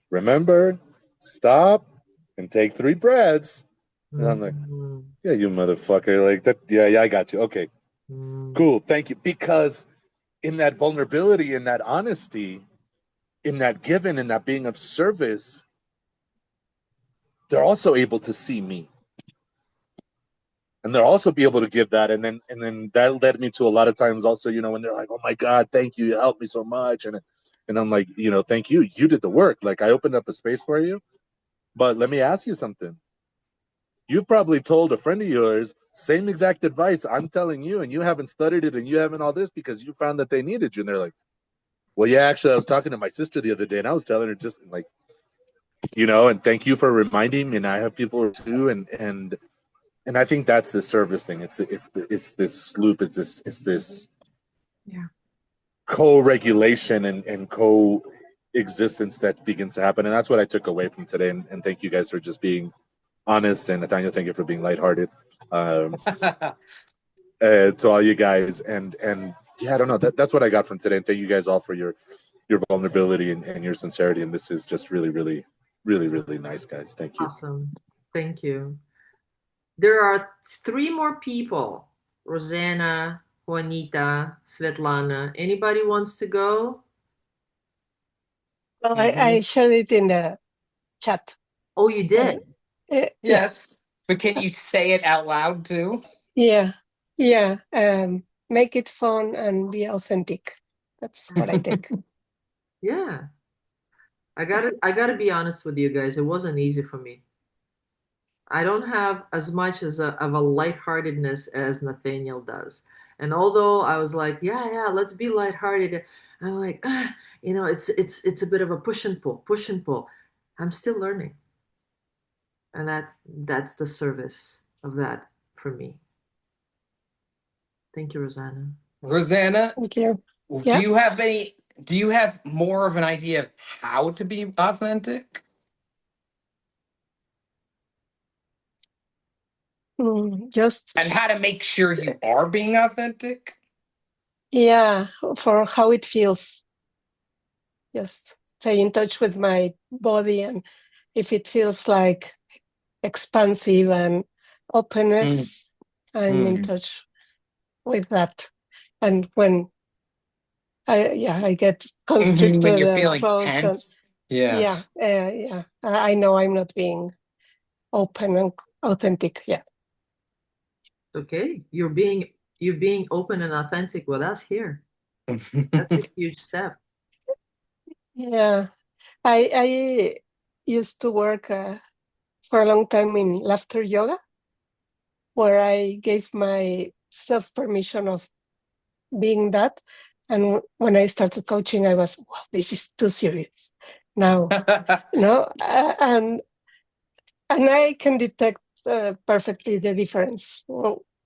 remember, stop and take 3 breaths. And I'm like, yeah, you motherfucker. Like that. Yeah, I got you. Okay, cool. Thank you. Because in that vulnerability, in that honesty, in that giving, in that being of service, they're also able to see me. And they'll also be able to give that, and then that led me to a lot of times also, when they're like, oh my god, thank you, you helped me so much, and I'm like, thank you did the work, like I opened up a space for you. But let me ask you something. you've probably told a friend of yours same exact advice I'm telling you, and you haven't studied it and you haven't all this because you found that they needed you. And they're like, well, yeah, actually, I was talking to my sister the other day and I was telling her just like, and thank you for reminding me. And I have people too. And I think that's the service thing. It's this loop. It's this Yeah. co-regulation and co-existence that begins to happen. And that's what I took away from today. And thank you guys for just being honest. And Nathaniel, thank you for being lighthearted. To all you guys. And yeah, I don't know. That's what I got from today. And thank you guys all for your vulnerability and your sincerity. And this is just really, really, really, really nice, guys. Thank you. Awesome. Thank you. There are 3 more people. Rosanna, Juanita, Svetlana. Anybody wants to go? Well, I shared it in the chat. Oh, you did? Yeah. Yes. But can you say it out loud too? Yeah. Make it fun and be authentic. That's what I take. Yeah. I gotta be honest with you guys. It wasn't easy for me. I don't have as much of a lightheartedness as Nathaniel does. And although I was like, yeah, let's be lighthearted, I'm like, it's a bit of a push and pull, push and pull. I'm still learning. And that's the service of that for me. Thank you, Rosanna. Rosanna, Thank you. do Yeah. you have more of an idea of how to be authentic? Just And how to make sure you are being authentic? Yeah, for how it feels. Just stay in touch with my body, and if it feels like expansive and openness, I'm in touch with that. And when I get When constricted you're and feeling closed, and tense. Yeah. I know I'm not being open and authentic. Yeah. Okay, you're being open and authentic with us here. That's a huge step. Yeah, I used to work for a long time in laughter yoga, where I gave myself permission of being that. And when I started coaching, I was, wow, this is too serious now. And I can detect perfectly the difference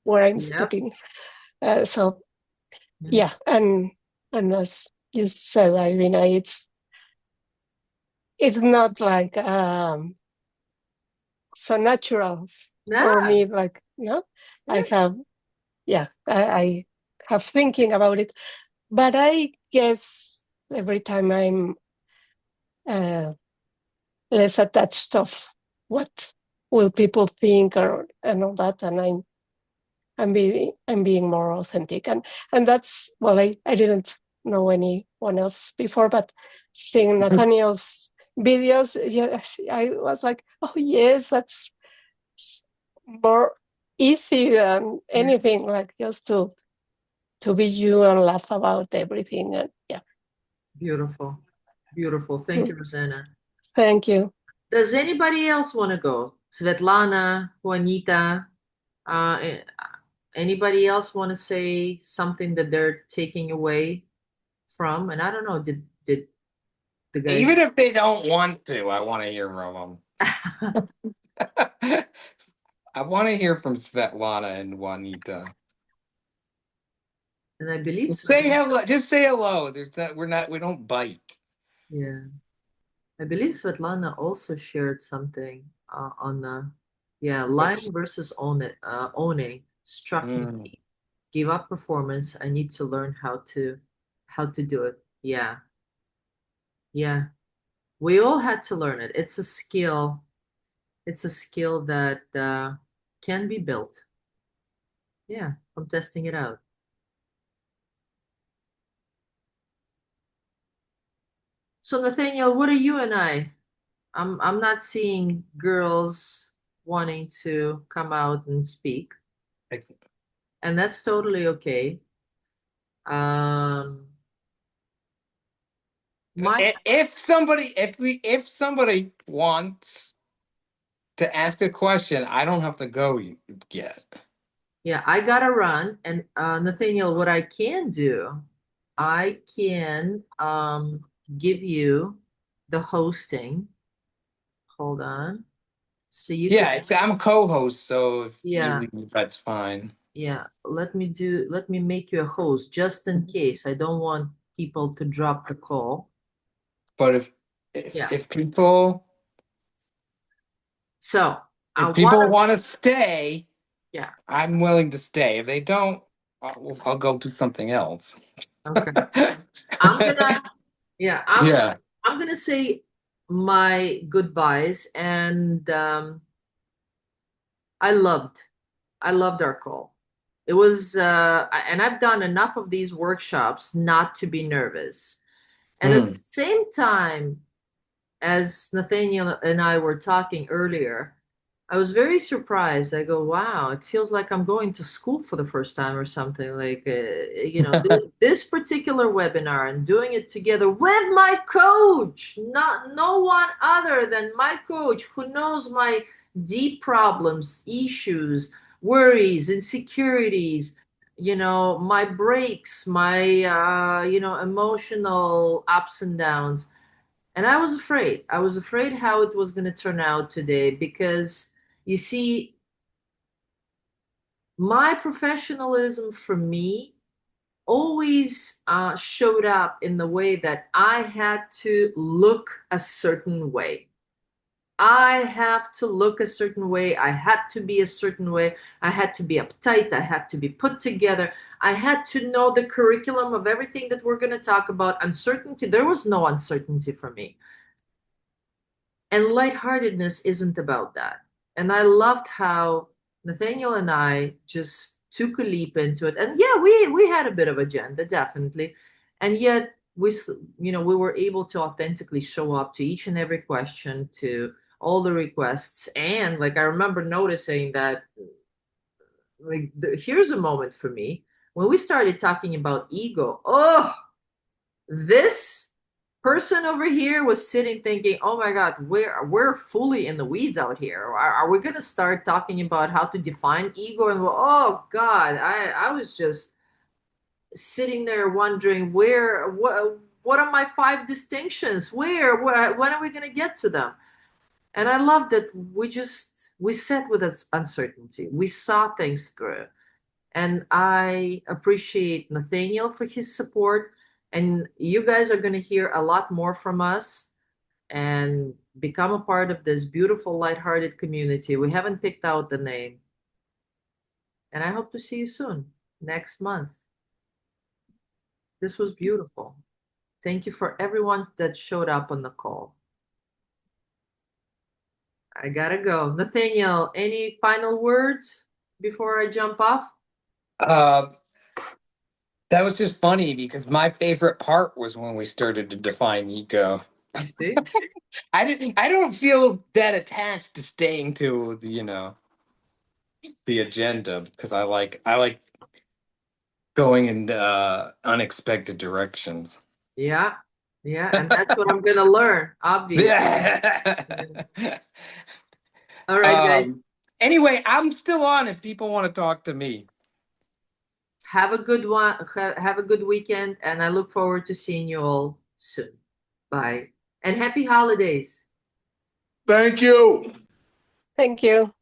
where I'm stepping. So yeah, and as you said, Irina, it's not like so natural for me. Like I have thinking about it, but I guess every time I'm less attached of what will people think and all that, and I'm being more authentic, and that's well, I didn't know anyone else before, but seeing Nathaniel's videos, yes, I was like, oh yes, that's more easy than anything, like just to be you and laugh about everything, and yeah. Beautiful. Thank you, Rosanna. Thank you. Does anybody else want to go? Svetlana, Juanita, anybody else want to say something that they're taking away from? And I don't know, did the guys... Even if they don't want to, I want to hear from them. I want to hear from Svetlana and Juanita. And I believe just say hello. Just say hello. We don't bite. Yeah. I believe Svetlana also shared something on the lying versus owning struck me deep. Give up performance. I need to learn how to do it. Yeah. We all had to learn it. It's a skill. It's a skill that can be built. Yeah, I'm testing it out. So Nathaniel, what are you and I? I'm not seeing girls wanting to come out and speak. And that's totally okay. If somebody wants to ask a question. I don't have to go yet. Yeah, I gotta run. And Nathaniel, what I can do, I can give you the hosting. Hold on. So you could, Yeah, I'm a co-host, so if you yeah, leave, that's fine. yeah. Let me make you a host just in case. I don't want people to drop the call. But if Yeah. if people So I if want people to, want to stay, yeah. I'm willing to stay. If they don't, I'll go do something else. Okay. I'm gonna, yeah, Yeah. I'm gonna say my goodbyes, and I loved, I loved our call. It was, and I've done enough of these workshops not to be nervous. And at the Hmm. same time, as Nathaniel and I were talking earlier, I was very surprised. I go, wow, it feels like I'm going to school for the first time or something. Like, this particular webinar and doing it together with my coach, not no one other than my coach who knows my deep problems, issues, worries, insecurities, my breaks, my, emotional ups and downs. And I was afraid. I was afraid how it was going to turn out today because you see, my professionalism for me always showed up in the way that I had to look a certain way. I have to look a certain way. I had to be a certain way. I had to be uptight. I had to be put together. I had to know the curriculum of everything that we're going to talk about. Uncertainty, there was no uncertainty for me. And lightheartedness isn't about that. And I loved how Nathaniel and I just took a leap into it. And yeah, we had a bit of agenda, definitely. And yet we were able to authentically show up to each and every question, to all the requests. And like I remember noticing that, like, here's a moment for me when we started talking about ego. Oh, this person over here was sitting thinking, oh my God, we're fully in the weeds out here. Are we going to start talking about how to define ego? And oh God, I was just sitting there wondering what are my five distinctions? When are we going to get to them? And I love that we sat with uncertainty. We saw things through. And I appreciate Nathaniel for his support. And you guys are going to hear a lot more from us and become a part of this beautiful, lighthearted community. We haven't picked out the name. And I hope to see you soon, next month. This was beautiful. Thank you for everyone that showed up on the call. I gotta go. Nathaniel, any final words before I jump off? Uh, that was just funny because my favorite part was when we started to define ego. You see? I don't feel that attached to staying to the agenda because I like going in unexpected directions. Yeah. Yeah. And that's what I'm gonna learn, obviously. Yeah. All right, guys. Anyway, I'm still on if people want to talk to me. Have a good one. Have a good weekend, and I look forward to seeing you all soon. Bye. And happy holidays. Thank you. Thank you.